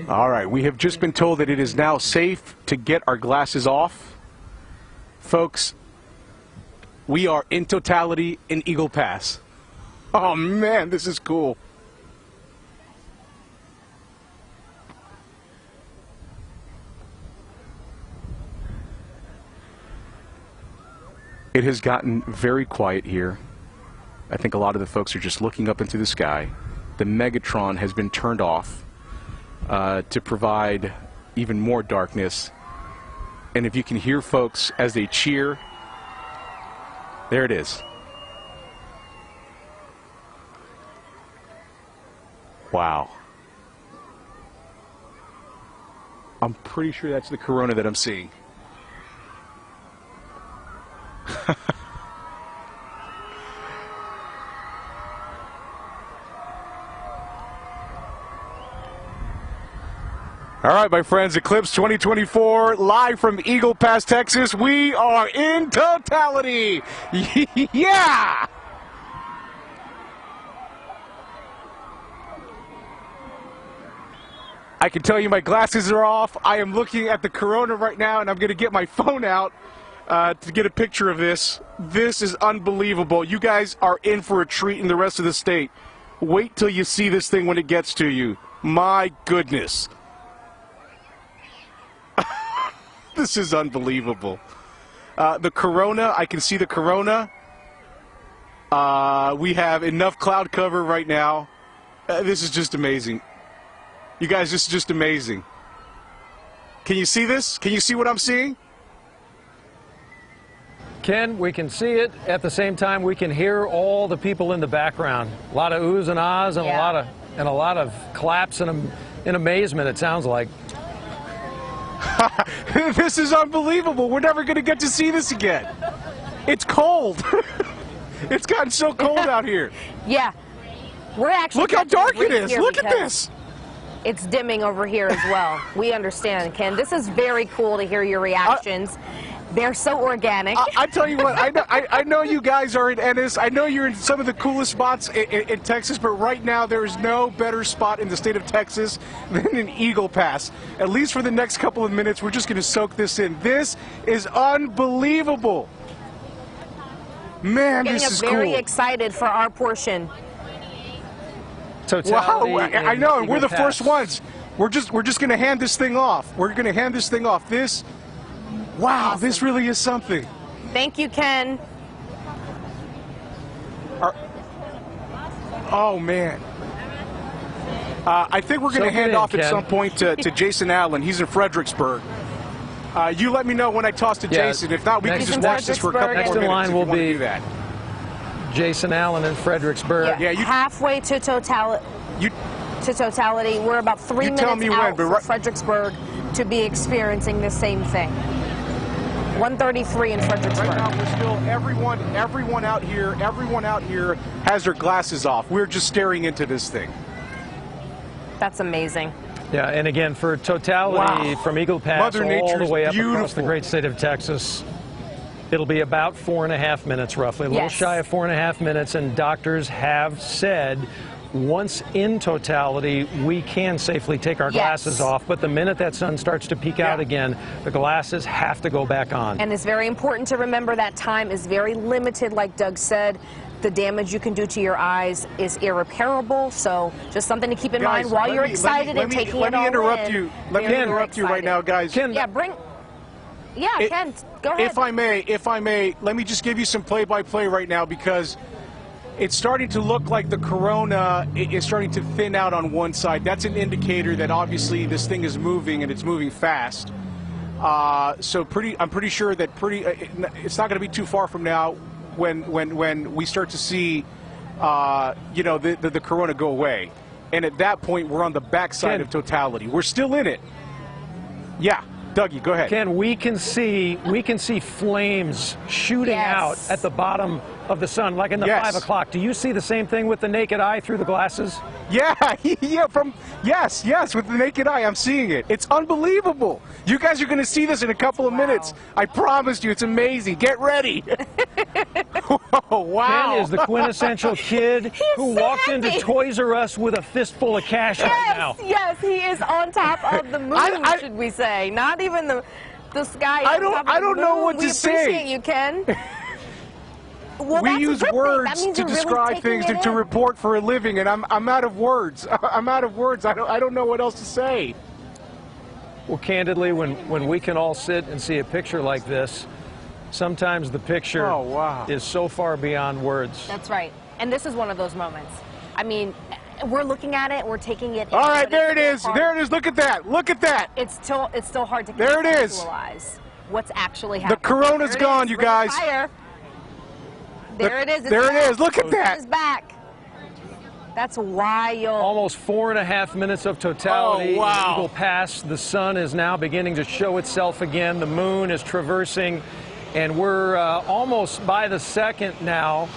All right, we have just been told that it is now safe to get our glasses off. Folks, we are in Totality in Eagle Pass. Oh man, this is cool. It has gotten very quiet here. I think a lot of the folks are just looking up into the sky. The Megatron has been turned off to provide even more darkness. And if you can hear folks as they cheer, there it is. Wow. I'm pretty sure that's the corona that I'm seeing. All right, my friends, Eclipse 2024, live from Eagle Pass, Texas. We are in Totality. Yeah! I can tell you my glasses are off. I am looking at the corona right now, and I'm going to get my phone out to get a picture of this. This is unbelievable. You guys are in for a treat in the rest of the state. Wait till you see this thing when it gets to you. My goodness. This is unbelievable. The corona, I can see the corona. We have enough cloud cover right now. This is just amazing. You guys, this is just amazing. Can you see this? Can you see what I'm seeing? Ken, we can see it. At the same time, we can hear all the people in the background. A lot of oohs and ahs and a lot of claps and in amazement, it sounds like. This is unbelievable. We're never going to get to see this again. It's cold. It's gotten so cold out here. Yeah. We're actually Look how dark it is. Look at this. It's dimming over here as well. We understand, Ken. This is very cool to hear your reactions. They're so organic. I tell you what, I know you guys are in Ennis. I know you're in some of the coolest spots in Texas, but right now there is no better spot in the state of Texas than in Eagle Pass. At least for the next couple of minutes, we're just going to soak this in. This is unbelievable. Man, this is cool. Getting very excited for our portion. Totality. Wow, I know, and we're the Pass. first ones. We're just going to hand this thing off. We're going to hand this thing off. This, wow, awesome. This really is something. Thank you, Ken. Oh man. I think we're going to hand off at some point to Jason Allen. He's in Fredericksburg. You let me know when I toss to Jason. If not, we can just watch this for a couple more minutes. Next in line will be do that. Jason Allen in Fredericksburg. Yeah, halfway to Totality. We're about 3 minutes out from Fredericksburg to be experiencing the same thing. 1:33 in Fredericksburg. Right now, we're still everyone out here has their glasses off. We're just staring into this thing. That's amazing. Yeah, and again, for Totality from Eagle Pass all the way up across the great state of Texas, it'll be about 4.5 minutes, roughly, a little shy of 4.5 minutes, and doctors have said once in Totality, we can safely take our glasses off, but the minute that sun starts to peek out again, the glasses have to go back on. And it's very important to remember that time is very limited, like Doug said. The damage you can do to your eyes is irreparable, so just something to keep in mind while you're excited and taking it all in. Let me interrupt you right now, guys. Ken, Ken, go ahead. If I may, let me just give you some play-by-play right now, because it's starting to look like the corona is starting to thin out on one side. That's an indicator that obviously this thing is moving, and it's moving fast. So I'm pretty sure that it's not going to be too far from now when we start to see the corona go away, and at that point we're on the backside of Totality. We're still in it. Yeah, Dougie, go ahead. Ken, we can see flames shooting out at the bottom of the sun, like in the Yes. 5 o'clock. Do you see the same thing with the naked eye through the glasses? Yeah, yeah, yes, with the naked eye, I'm seeing it. It's unbelievable. You guys are going to see this in a couple of minutes. I promised you, it's amazing. Get ready. Oh, wow. Ken is the quintessential kid who walked into Toys R Us with a fistful of cash right now. Yes, he is on top of the moon, should we say. Not even the sky. I don't know what to say. We appreciate you, Ken. Well, we that's use a good words thing. That means to you're really describe taking things it and to in. report for a living, and I'm out of words. I'm out of words. I don't know what else to say. Well, candidly, when we can all sit and see a picture like this, sometimes the picture is so far beyond words. That's right. And this is one of those moments. I mean, we're looking at it, we're taking it in. All right, there it is. Hard. There it is. Look at that. Look at that. It's still hard to There it is. conceptualize what's actually happening. The corona's gone, you guys. There it is. There it is. Look at that. It's back. That's wild. Almost 4.5 minutes of totality. Oh, wow. Eagle Pass. The sun is now beginning to show itself again. The moon is traversing, and we're almost by the second now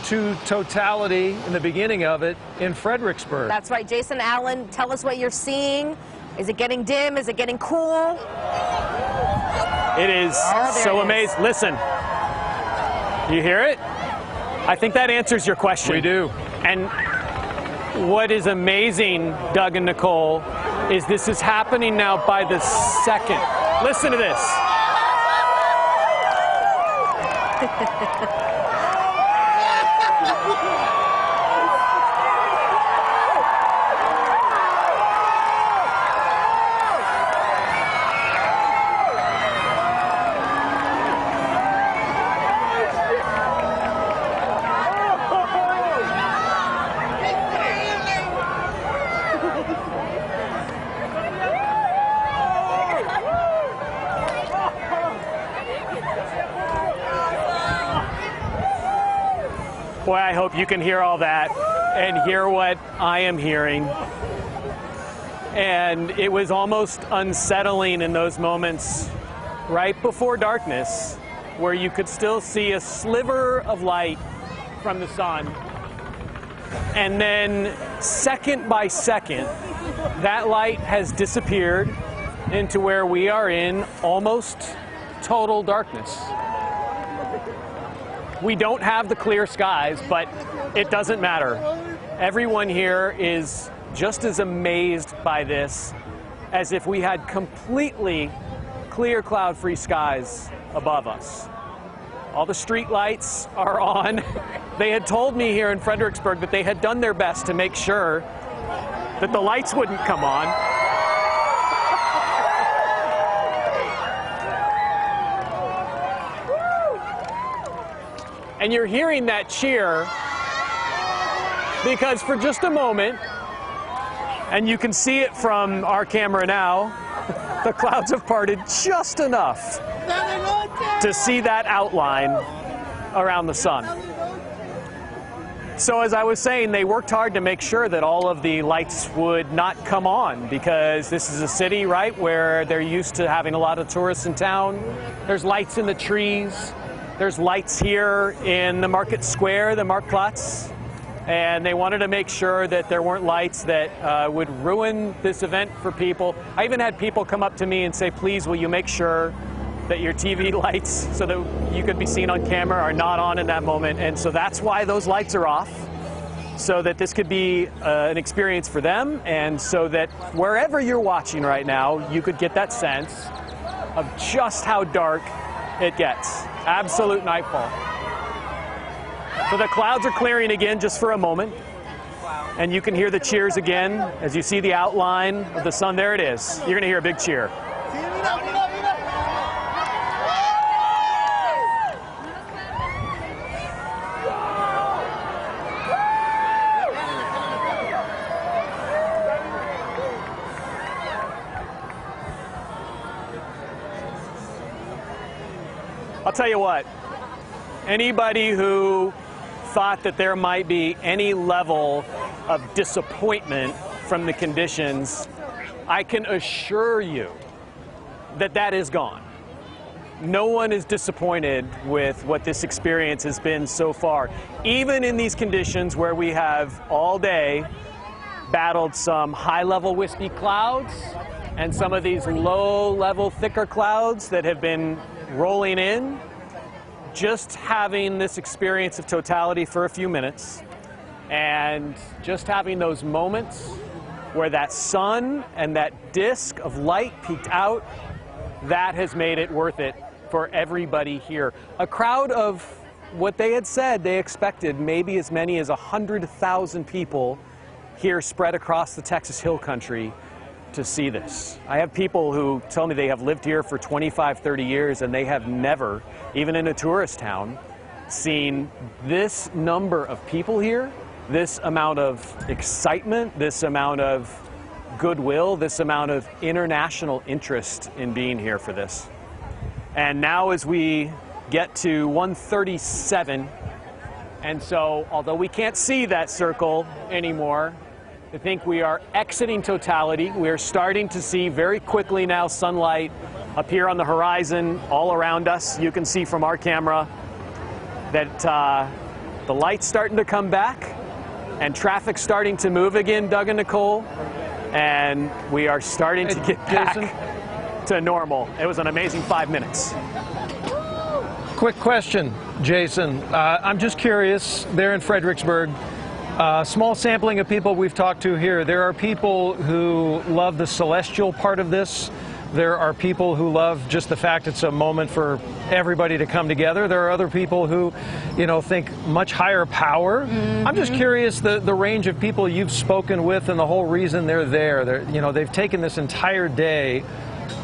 to totality in the beginning of it in Fredericksburg. That's right. Jason Allen, tell us what you're seeing. Is it getting dim? Is it getting cool? It is so amazing. Listen, you hear it? I think that answers your question. We do. And what is amazing, Doug and Nicole, is this is happening now by the second. Listen to this. Boy, I hope you can hear all that and hear what I am hearing. And it was almost unsettling in those moments right before darkness, where you could still see a sliver of light from the sun. And then second by second, that light has disappeared into where we are in almost total darkness. We don't have the clear skies, but it doesn't matter. Everyone here is just as amazed by this as if we had completely clear cloud-free skies above us. All the street lights are on. They had told me here in Fredericksburg that they had done their best to make sure that the lights wouldn't come on. And you're hearing that cheer because for just a moment, and you can see it from our camera now, the clouds have parted just enough to see that outline around the sun. So as I was saying, they worked hard to make sure that all of the lights would not come on, because this is a city, right, where they're used to having a lot of tourists in town. There's lights in the trees. There's lights here in the market square, the Marktplatz, and they wanted to make sure that there weren't lights that would ruin this event for people. I even had people come up to me and say, please, will you make sure that your TV lights, so that you could be seen on camera, are not on in that moment. And so that's why those lights are off, so that this could be an experience for them, and so that wherever you're watching right now, you could get that sense of just how dark it gets. Absolute nightfall. So the clouds are clearing again just for a moment. And you can hear the cheers again as you see the outline of the sun. There it is. You're going to hear a big cheer. I'll tell you what, anybody who thought that there might be any level of disappointment from the conditions, I can assure you that that is gone. no one is disappointed with what this experience has been so far. Even in these conditions where we have all day battled some high-level wispy clouds and some of these low-level thicker clouds that have been rolling in, just having this experience of totality for a few minutes and just having those moments where that sun and that disk of light peeked out, that has made it worth it for everybody here. A crowd of what they had said they expected, maybe as many as 100,000 people here spread across the Texas Hill Country to see this. I have people who tell me they have lived here for 25, 30 years and they have never, even in a tourist town, seen this number of people here, this amount of excitement, this amount of goodwill, this amount of international interest in being here for this. And now as we get to 137, and so although we can't see that circle anymore, I think we are exiting totality. We are starting to see very quickly now sunlight appear on the horizon all around us. You can see from our camera that the light's starting to come back and traffic's starting to move again, Doug and Nicole, and we are starting to get back to normal. It was an amazing 5 minutes. Quick question, Jason. I'm just curious, there in Fredericksburg, small sampling of people we've talked to here. There are people who love the celestial part of this. There are people who love just the fact it's a moment for everybody to come together. There are other people who, think much higher power. I'm just curious the range of people you've spoken with and the whole reason they're there. They've taken this entire day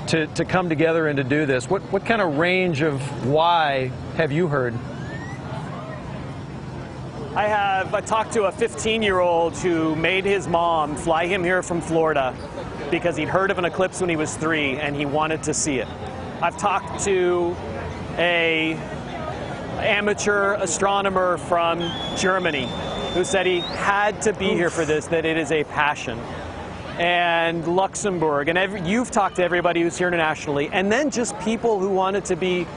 to come together and to do this. What kind of range of why have you heard? I talked to a 15-year-old who made his mom fly him here from Florida because he'd heard of an eclipse when he was 3 and he wanted to see it. I've talked to a amateur astronomer from Germany who said he had to be here for this, that it is a passion. And Luxembourg, and you've talked to everybody who's here internationally, and then just people who wanted to be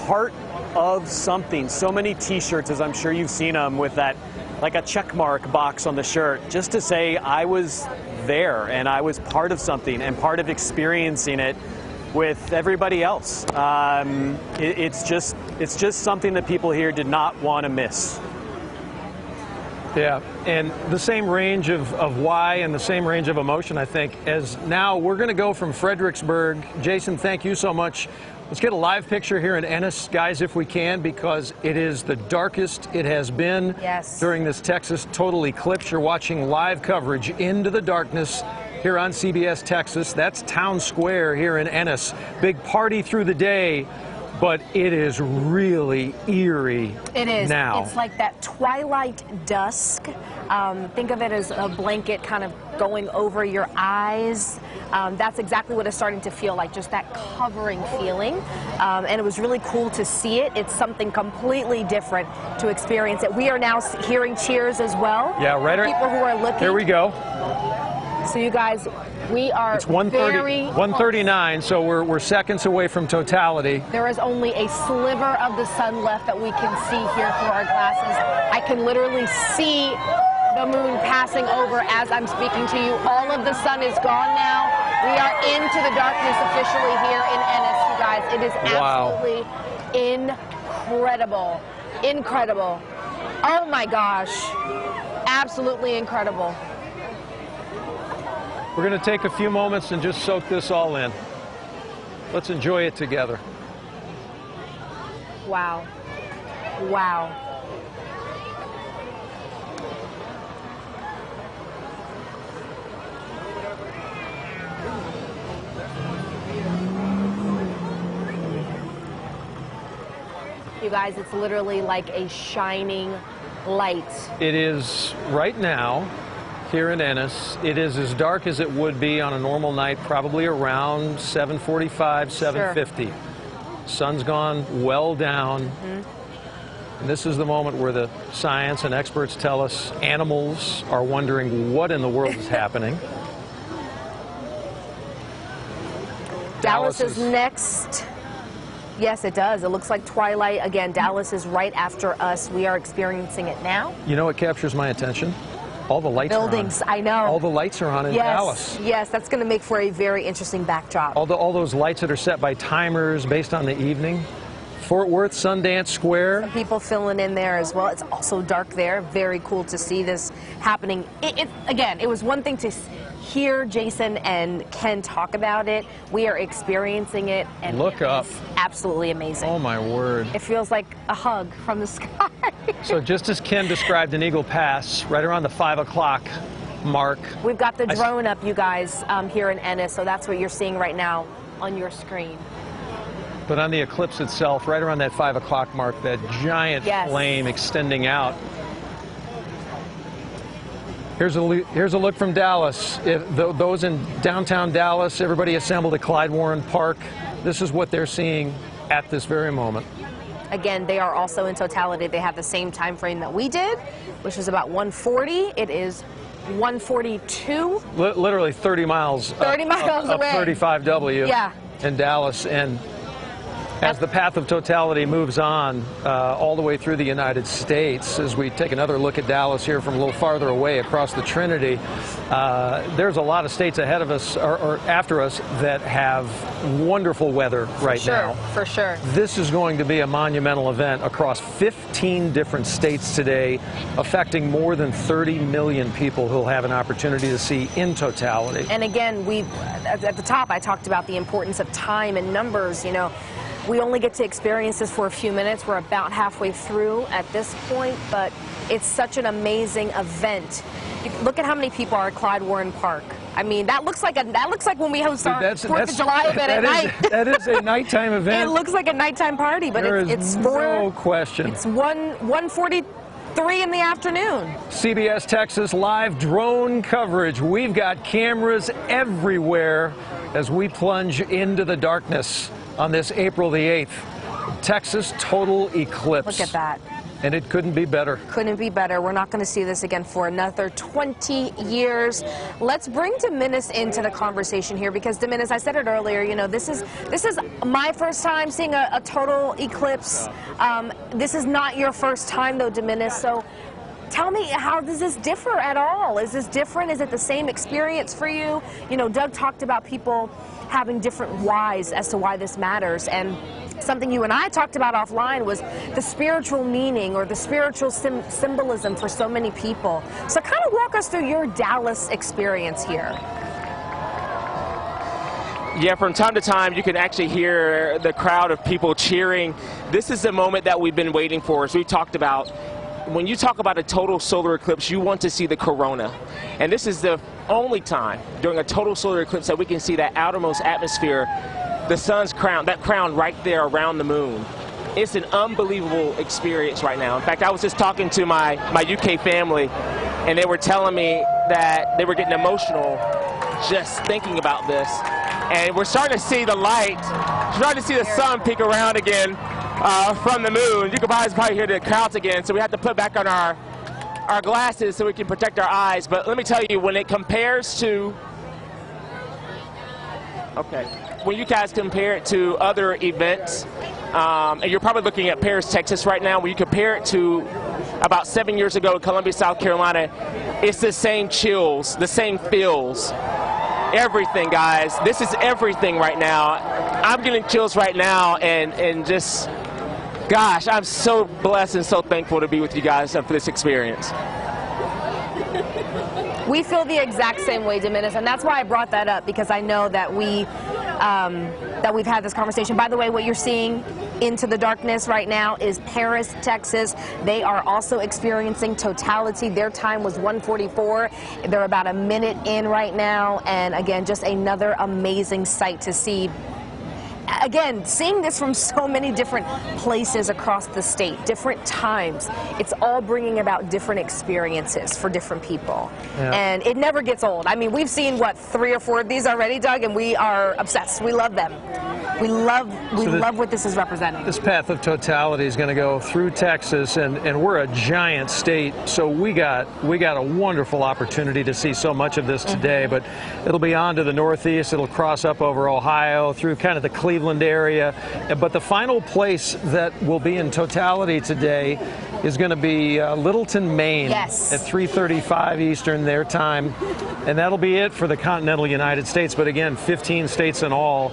part of something. So many t-shirts, as I'm sure you've seen them, with that, like a check mark box on the shirt, just to say I was there and I was part of something and part of experiencing it with everybody else. It's just something that people here did not want to miss. Yeah, and the same range of why and the same range of emotion, I think, as now we're going to go from Fredericksburg. Jason, thank you so much. Let's get a live picture here in Ennis, guys, if we can, because it is the darkest it has been during this Texas total eclipse. You're watching live coverage into the darkness here on CBS Texas. That's Town Square here in Ennis. Big party through the day, but it is really eerie. It is. Now. It's like that twilight dusk. Think of it as a blanket kind of going over your eyes. That's exactly what it's starting to feel like, just that covering feeling. And it was really cool to see it. It's something completely different to experience it. We are now hearing cheers as well. Yeah, right. People who are looking. Here we go. So you guys, we are It's 1:39, so we're seconds away from totality. There is only a sliver of the sun left that we can see here through our glasses. I can literally see the moon passing over as I'm speaking to you. All of the sun is gone now. We are into the darkness officially here in Ennis, you guys. It is absolutely incredible. Incredible. Oh my gosh. Absolutely incredible. We're going to take a few moments and just soak this all in. Let's enjoy it together. Wow. Wow. You guys, it's literally like a shining light. It is right now. Here in Ennis, it is as dark as it would be on a normal night, probably around 7:45, 7:50. Sure. Sun's gone well down. And this is the moment where the science and experts tell us animals are wondering what in the world is happening. Dallas is next. Yes, it does. It looks like twilight. Again, Dallas is right after us. We are experiencing it now. You know what captures my attention? All the lights Buildings, are on. I know. All the lights are on in Dallas. Yes, that's going to make for a very interesting backdrop. All those lights that are set by timers based on the evening. Fort Worth, Sundance Square. Some people filling in there as well. It's also dark there. Very cool to see this happening. Again, it was one thing to hear Jason and Ken talk about it. We are experiencing it, and look up. Absolutely amazing. Oh my word! It feels like a hug from the sky. So just as Ken described in Eagle Pass, right around the 5 o'clock mark. We've got the drone up, you guys, here in Ennis. So that's what you're seeing right now on your screen. But on the eclipse itself, right around that 5 o'clock mark, that giant flame extending out. Here's a look from Dallas. Those in downtown Dallas, everybody assembled at Clyde Warren Park. This is what they're seeing at this very moment. Again, they are also in Totality. They have the same time frame that we did, which was about 1:40. It is 1:42. Literally 30 miles. 30 miles away. 35W. Yeah. In Dallas, and as the path of totality moves on all the way through the United States, as we take another look at Dallas here from a little farther away across the Trinity, there's a lot of states ahead of us or after us that have wonderful weather right now. For sure. This is going to be a monumental event across 15 different states today, affecting more than 30 million people who'll have an opportunity to see in totality. And again, at the top, I talked about the importance of time and numbers. You know, we only get to experience this for a few minutes. We're about halfway through at this point, but it's such an amazing event. Look at how many people are at Clyde Warren Park. I mean, that looks like when we host our 4th of July event at night. That is a nighttime event. It looks like a nighttime party, but it's no question. It's 1:43 in the afternoon. CBS Texas live drone coverage. We've got cameras everywhere as we plunge into the darkness on this April the 8th. Texas total eclipse. Look at that. And it couldn't be better. Couldn't be better. We're not going to see this again for another 20 years. Let's bring Dominus into the conversation here, because Dominus, I said it earlier, you know, this is my first time seeing a total eclipse. This is not your first time though, Dominus. So tell me, how does this differ at all? Is this different? Is it the same experience for you? You know, Doug talked about people having different whys as to why this matters, and something you and I talked about offline was the spiritual meaning or the spiritual symbolism for so many people. So kind of walk us through your Dallas experience here. Yeah, from time to time you can actually hear the crowd of people cheering. This is the moment that we've been waiting for, as we talked about. When you talk about a total solar eclipse, you want to see the corona. And this is the only time during a total solar eclipse that we can see that outermost atmosphere, the sun's crown, that crown right there around the moon. It's an unbelievable experience right now. In fact, I was just talking to my UK family, and they were telling me that they were getting emotional just thinking about this. And we're starting to see the light, starting to see the sun peek around again from the moon. You can probably hear the crowds again, so we have to put back on our glasses so we can protect our eyes. But let me tell you, when it compares to, when you guys compare it to other events, and you're probably looking at Paris, Texas right now, when you compare it to about 7 years ago in Columbia, South Carolina, it's the same chills, the same feels. Everything, guys. This is everything right now. I'm getting chills right now, and just, gosh, I'm so blessed and so thankful to be with you guys for this experience. We feel the exact same way, Dominus, and that's why I brought that up, because I know that we've had this conversation. By the way, what you're seeing into the darkness right now is Paris, Texas. They are also experiencing totality. Their time was 1:44. They're about a minute in right now, and again, just another amazing sight to see. Again, seeing this from so many different places across the state, different times, it's all bringing about different experiences for different people. Yeah. And it never gets old. I mean, we've seen, what, 3 or 4 of these already, Doug, and we are obsessed. We love them. we love what this is representing. This path of totality is going to go through Texas, and we're a giant state, so we got a wonderful opportunity to see so much of this today. But it'll be on to the northeast. It'll cross up over Ohio through kind of the Cleveland area. But the final place that will be in totality today is going to be Littleton, Maine, at 3:35 Eastern their time, and that'll be it for the continental United States. But again, 15 states in all.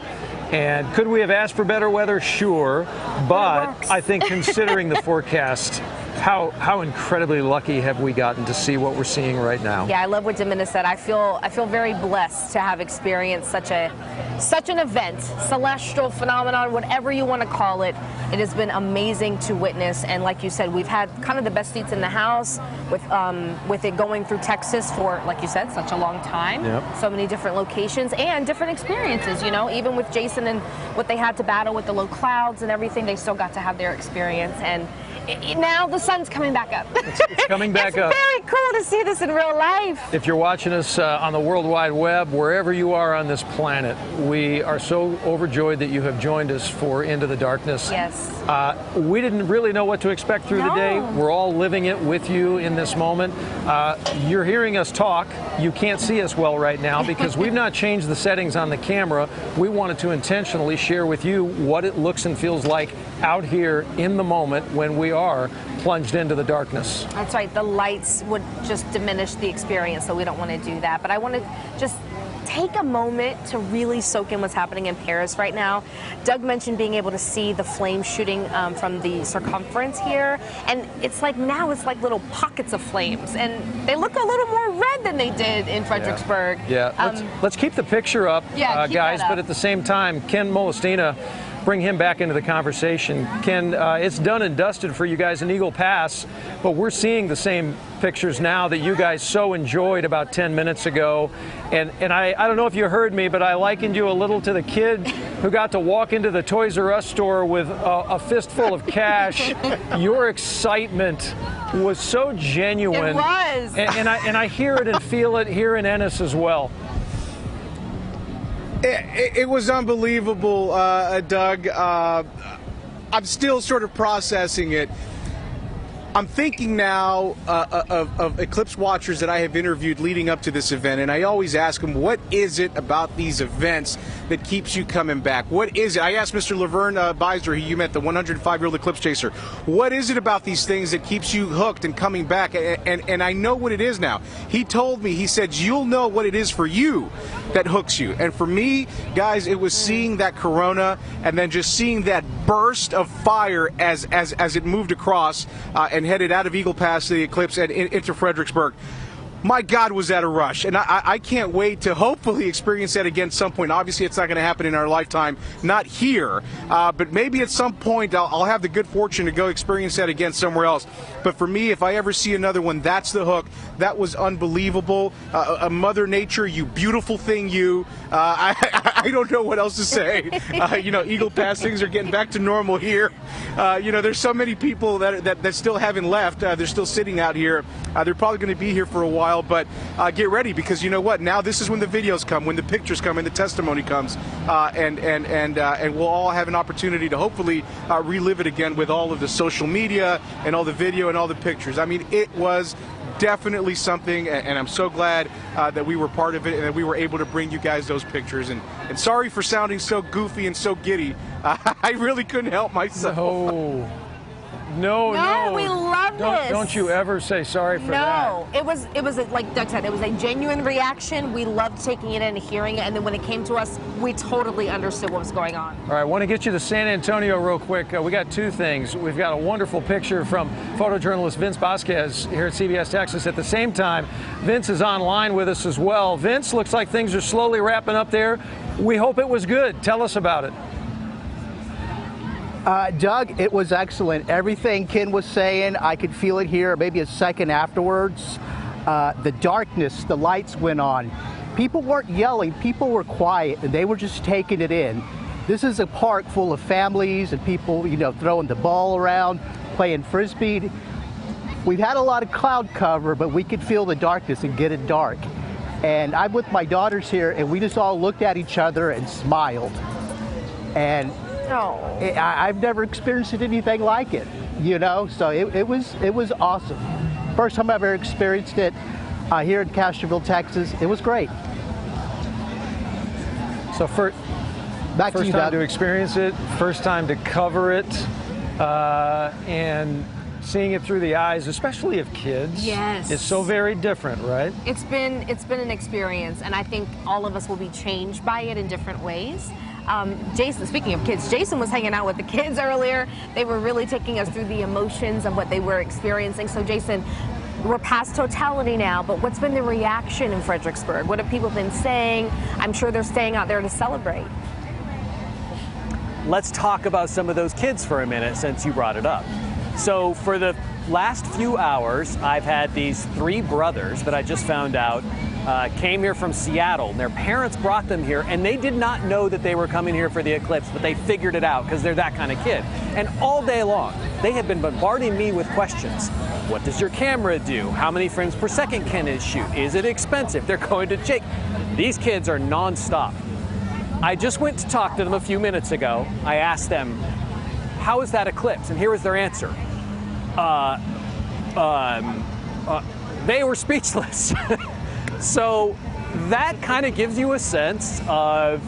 And could we have asked for better weather? Sure, but I think considering the forecast, how incredibly lucky have we gotten to see what we're seeing right now? Yeah, I love what Domina said. I feel very blessed to have experienced such an event, celestial phenomenon, whatever you want to call it. It has been amazing to witness, and like you said, we've had kind of the best seats in the house with it going through Texas for, like you said, such a long time. Yep. So many different locations and different experiences. You know, even with Jason and what they had to battle with the low clouds and everything, they still got to have their experience. And now the sun's coming back up. It's coming back up. It's very cool to see this in real life. If you're watching us on the World Wide Web, wherever you are on this planet, we are so overjoyed that you have joined us for Into the Darkness. Yes. We didn't really know what to expect through the day. We're all living it with you in this moment. You're hearing us talk. You can't see us well right now because we've not changed the settings on the camera. We wanted to intentionally share with you what it looks and feels like out here in the moment when we are plunged into the darkness. That's right. The lights would just diminish the experience, so we don't want to do that. But I want to just take a moment to really soak in what's happening in Paris right now. Doug mentioned being able to see the flames shooting from the circumference here, and it's like now it's like little pockets of flames, and they look a little more red than they did in Fredericksburg. Yeah, let's keep the picture up, guys, but at the same time, Ken Molestina, bring him back into the conversation. Ken, it's done and dusted for you guys in Eagle Pass, but we're seeing the same pictures now that you guys so enjoyed about 10 minutes ago. And I don't know if you heard me, but I likened you a little to the kid who got to walk into the Toys R Us store with a fistful of cash. Your excitement was so genuine. It was. And I hear it and feel it here in Ennis as well. It was unbelievable, Doug. I'm still sort of processing it. I'm thinking now of eclipse watchers that I have interviewed leading up to this event, and I always ask them, what is it about these events that keeps you coming back? What is it? I asked Mr. Laverne Beiser, who you met, the 105-year-old eclipse chaser, what is it about these things that keeps you hooked and coming back? And I know what it is now. He told me, he said, you'll know what it is for you that hooks you. And for me, guys, it was seeing that corona and then just seeing that burst of fire as it moved across and headed out of Eagle Pass to the eclipse and into Fredericksburg. My God, was that a rush. And I can't wait to hopefully experience that again at some point. Obviously, it's not going to happen in our lifetime, not here. But maybe at some point I'll have the good fortune to go experience that again somewhere else. But for me, if I ever see another one, that's the hook. That was unbelievable. Mother Nature, you beautiful thing, you. I don't know what else to say. Eagle Pass, things are getting back to normal here. There's so many people that still haven't left. They're still sitting out here. They're probably going to be here for a while. But get ready, because you know what? Now this is when the videos come, when the pictures come, and the testimony comes, and we'll all have an opportunity to hopefully relive it again with all of the social media and all the video and all the pictures. I mean, it was definitely something, and I'm so glad that we were part of it and that we were able to bring you guys those pictures. And sorry for sounding so goofy and so giddy. I really couldn't help myself. No, we love this. Don't you ever say sorry for that. No, it was like Doug said, it was a genuine reaction. We loved taking it in and hearing it, and then when it came to us, we totally understood what was going on. All right, I want to get you to San Antonio real quick. We got two things. We've got a wonderful picture from photojournalist Vince Vasquez here at CBS Texas. At the same time, Vince is online with us as well. Vince, looks like things are slowly wrapping up there. We hope it was good. Tell us about it. Doug, it was excellent. Everything Ken was saying, I could feel it here maybe a second afterwards. The darkness, the lights went on. People weren't yelling, people were quiet, and they were just taking it in. This is a park full of families and people, throwing the ball around, playing frisbee. We've had a lot of cloud cover, but we could feel the darkness and get it dark. And I'm with my daughters here, and we just all looked at each other and smiled. and I've never experienced anything like it, you know. So it was awesome. First time I've ever experienced it here in Castroville, Texas. It was great. So back to you, time Doug. to experience it, first time to cover it, and seeing it through the eyes, especially of kids. Yes. It's so very different, right? It's been an experience, and I think all of us will be changed by it in different ways. Jason, speaking of kids, Jason was hanging out with the kids earlier. They were really taking us through the emotions of what they were experiencing. So Jason, we're past Totality now, but what's been the reaction in Fredericksburg? What have people been saying? I'm sure they're staying out there to celebrate. Let's talk about some of those kids for a minute since you brought it up. So for the last few hours, I've had these 3 brothers that I just found out came here from Seattle. Their parents brought them here, and they did not know that they were coming here for the eclipse, but they figured it out because they're that kind of kid. And all day long, they have been bombarding me with questions. What does your camera do? How many frames per second can it shoot? Is it expensive? They're going to Jake. These kids are nonstop. I just went to talk to them a few minutes ago. I asked them, how is that eclipse? And here was their answer. They were speechless. So that kind of gives you a sense of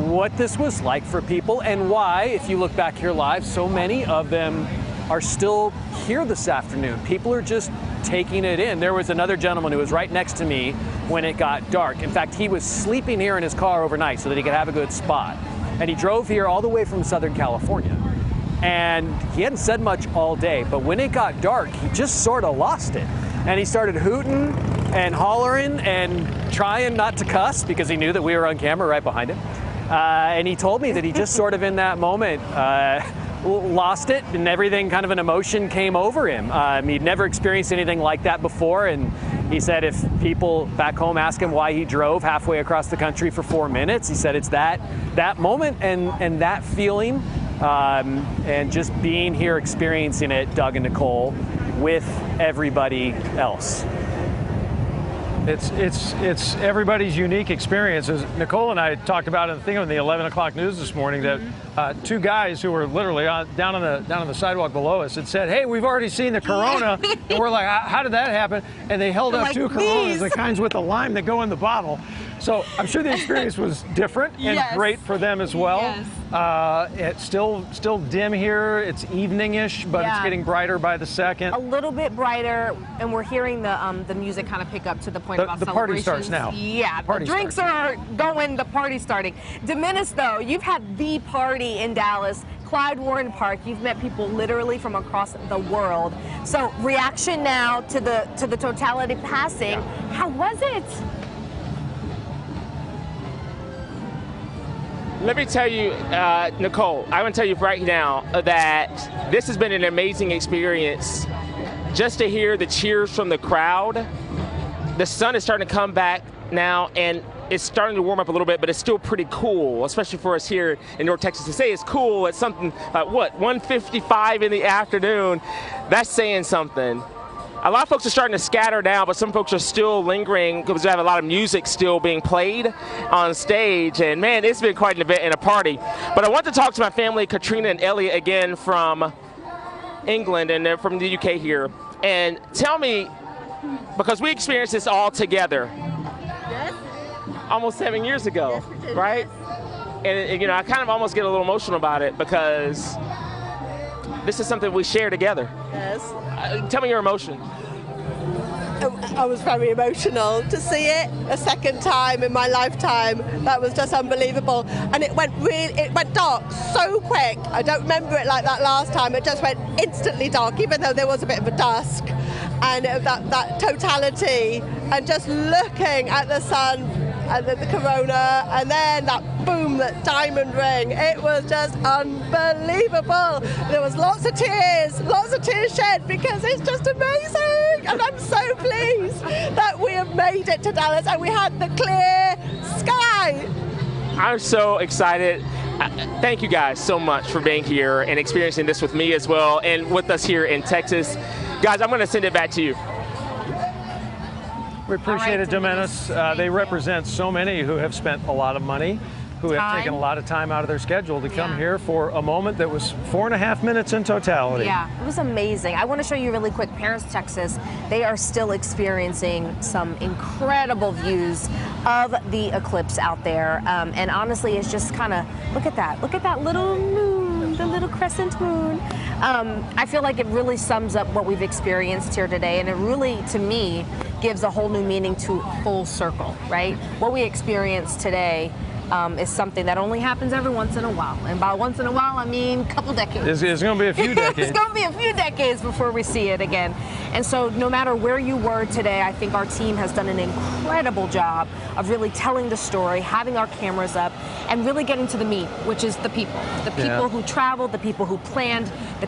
what this was like for people and why, if you look back here live, so many of them are still here this afternoon. People are just taking it in. There was another gentleman who was right next to me when it got dark. In fact, he was sleeping here in his car overnight so that he could have a good spot. And he drove here all the way from Southern California. And he hadn't said much all day, but when it got dark, he just sort of lost it. And he started hooting and hollering and trying not to cuss because he knew that we were on camera right behind him. And he told me that he just sort of in that moment lost it, and everything, kind of an emotion came over him. He'd never experienced anything like that before, and he said if people back home ask him why he drove halfway across the country for 4 minutes, he said it's that moment and that feeling, and just being here experiencing it, Doug and Nicole, with everybody else. It's everybody's unique experience. As Nicole and I talked about in the thing on the 11 o'clock news this morning, that 2 guys who were literally down on the sidewalk below us had said, "Hey, we've already seen the Corona," and we're like, "How did that happen?" And they held up like 2 Coronas, the kinds with the lime that go in the bottle. So I'm sure the experience was different and great for them as well. Yes. It's still dim here. It's evening-ish, but it's getting brighter by the second. A little bit brighter, and we're hearing the music kind of pick up to the point about the party starts now. Yeah, the drinks are going, the party's starting. Ennis, though, you've had the party in Dallas. Clyde Warren Park, you've met people literally from across the world. So reaction now to the Totality passing. How was it? Let me tell you, Nicole, I want to tell you right now that this has been an amazing experience. Just to hear the cheers from the crowd. The sun is starting to come back now, and it's starting to warm up a little bit, but it's still pretty cool, especially for us here in North Texas. To say it's cool at something like, 1:55 in the afternoon, that's saying something. A lot of folks are starting to scatter now, but some folks are still lingering because we have a lot of music still being played on stage. And man, it's been quite an event and a party. But I want to talk to my family, Katrina and Elliot, again from England, and they're from the UK here. And tell me, because we experienced this all together. Yes. Almost 7 years ago, yes, we did, right? Yes. And I kind of almost get a little emotional about it because this is something we share together. Yes. Tell me your emotion. I was very emotional to see it a second time in my lifetime. That was just unbelievable, and it went dark so quick. I don't remember it like that last time. It just went instantly dark, even though there was a bit of a dusk, and that totality, and just looking at the sun and the Corona, and then that boom, that diamond ring. It was just unbelievable. There was lots of tears shed, because it's just amazing. And I'm so pleased that we have made it to Dallas, and we had the clear sky. I'm so excited. Thank you guys so much for being here and experiencing this with me as well, and with us here in Texas. Guys, I'm going to send it back to you. We appreciate it, Ennis. They represent so many who have spent a lot of money who have taken a lot of time out of their schedule to come here for a moment that was 4.5 minutes in totality. Yeah, it was amazing. I want to show you really quick, Paris, Texas. They are still experiencing some incredible views of the eclipse out there. And honestly, it's just kind of, look at that little moon, the little crescent moon. I feel like it really sums up what we've experienced here today, and it really, to me, gives a whole new meaning to full circle, right? What we experienced today is something that only happens every once in a while. And by once in a while, I mean a couple decades. It's going to be a few decades. It's going to be a few decades before we see it again. And so no matter where you were today, I think our team has done an incredible job of really telling the story, having our cameras up, and really getting to the meat, which is the people. The people who traveled, the people who planned, the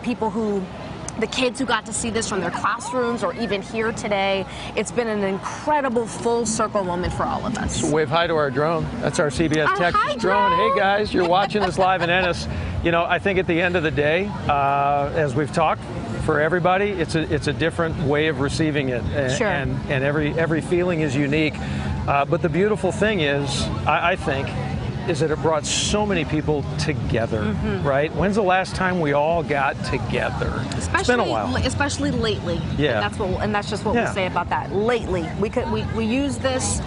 kids who got to see this from their classrooms or even here today. It's been an incredible full circle moment for all of us. So wave hi to our drone. That's our CBS Texas drone. Hey guys, you're watching us live in Ennis. You know, I think at the end of the day, as we've talked, for everybody, it's a different way of receiving it, and every feeling is unique. But the beautiful thing is, I think, is that it brought so many people together, right? When's the last time we all got together? It's been a while. Especially lately. Yeah. And that's just what we say about that. Lately. We use this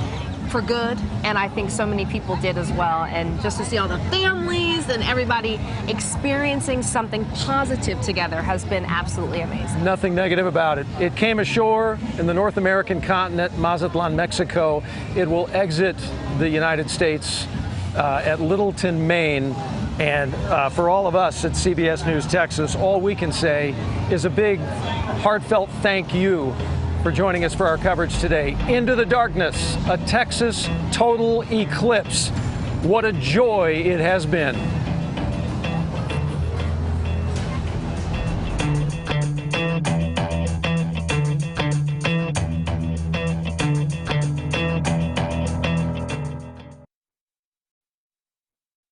for good, and I think so many people did as well. And just to see all the families and everybody experiencing something positive together has been absolutely amazing. Nothing negative about it. It came ashore in the North American continent, Mazatlan, Mexico. It will exit the United States at Littleton, Maine, and for all of us at CBS News Texas, all we can say is a big, heartfelt thank you for joining us for our coverage today. Into the darkness, a Texas total eclipse. What a joy it has been.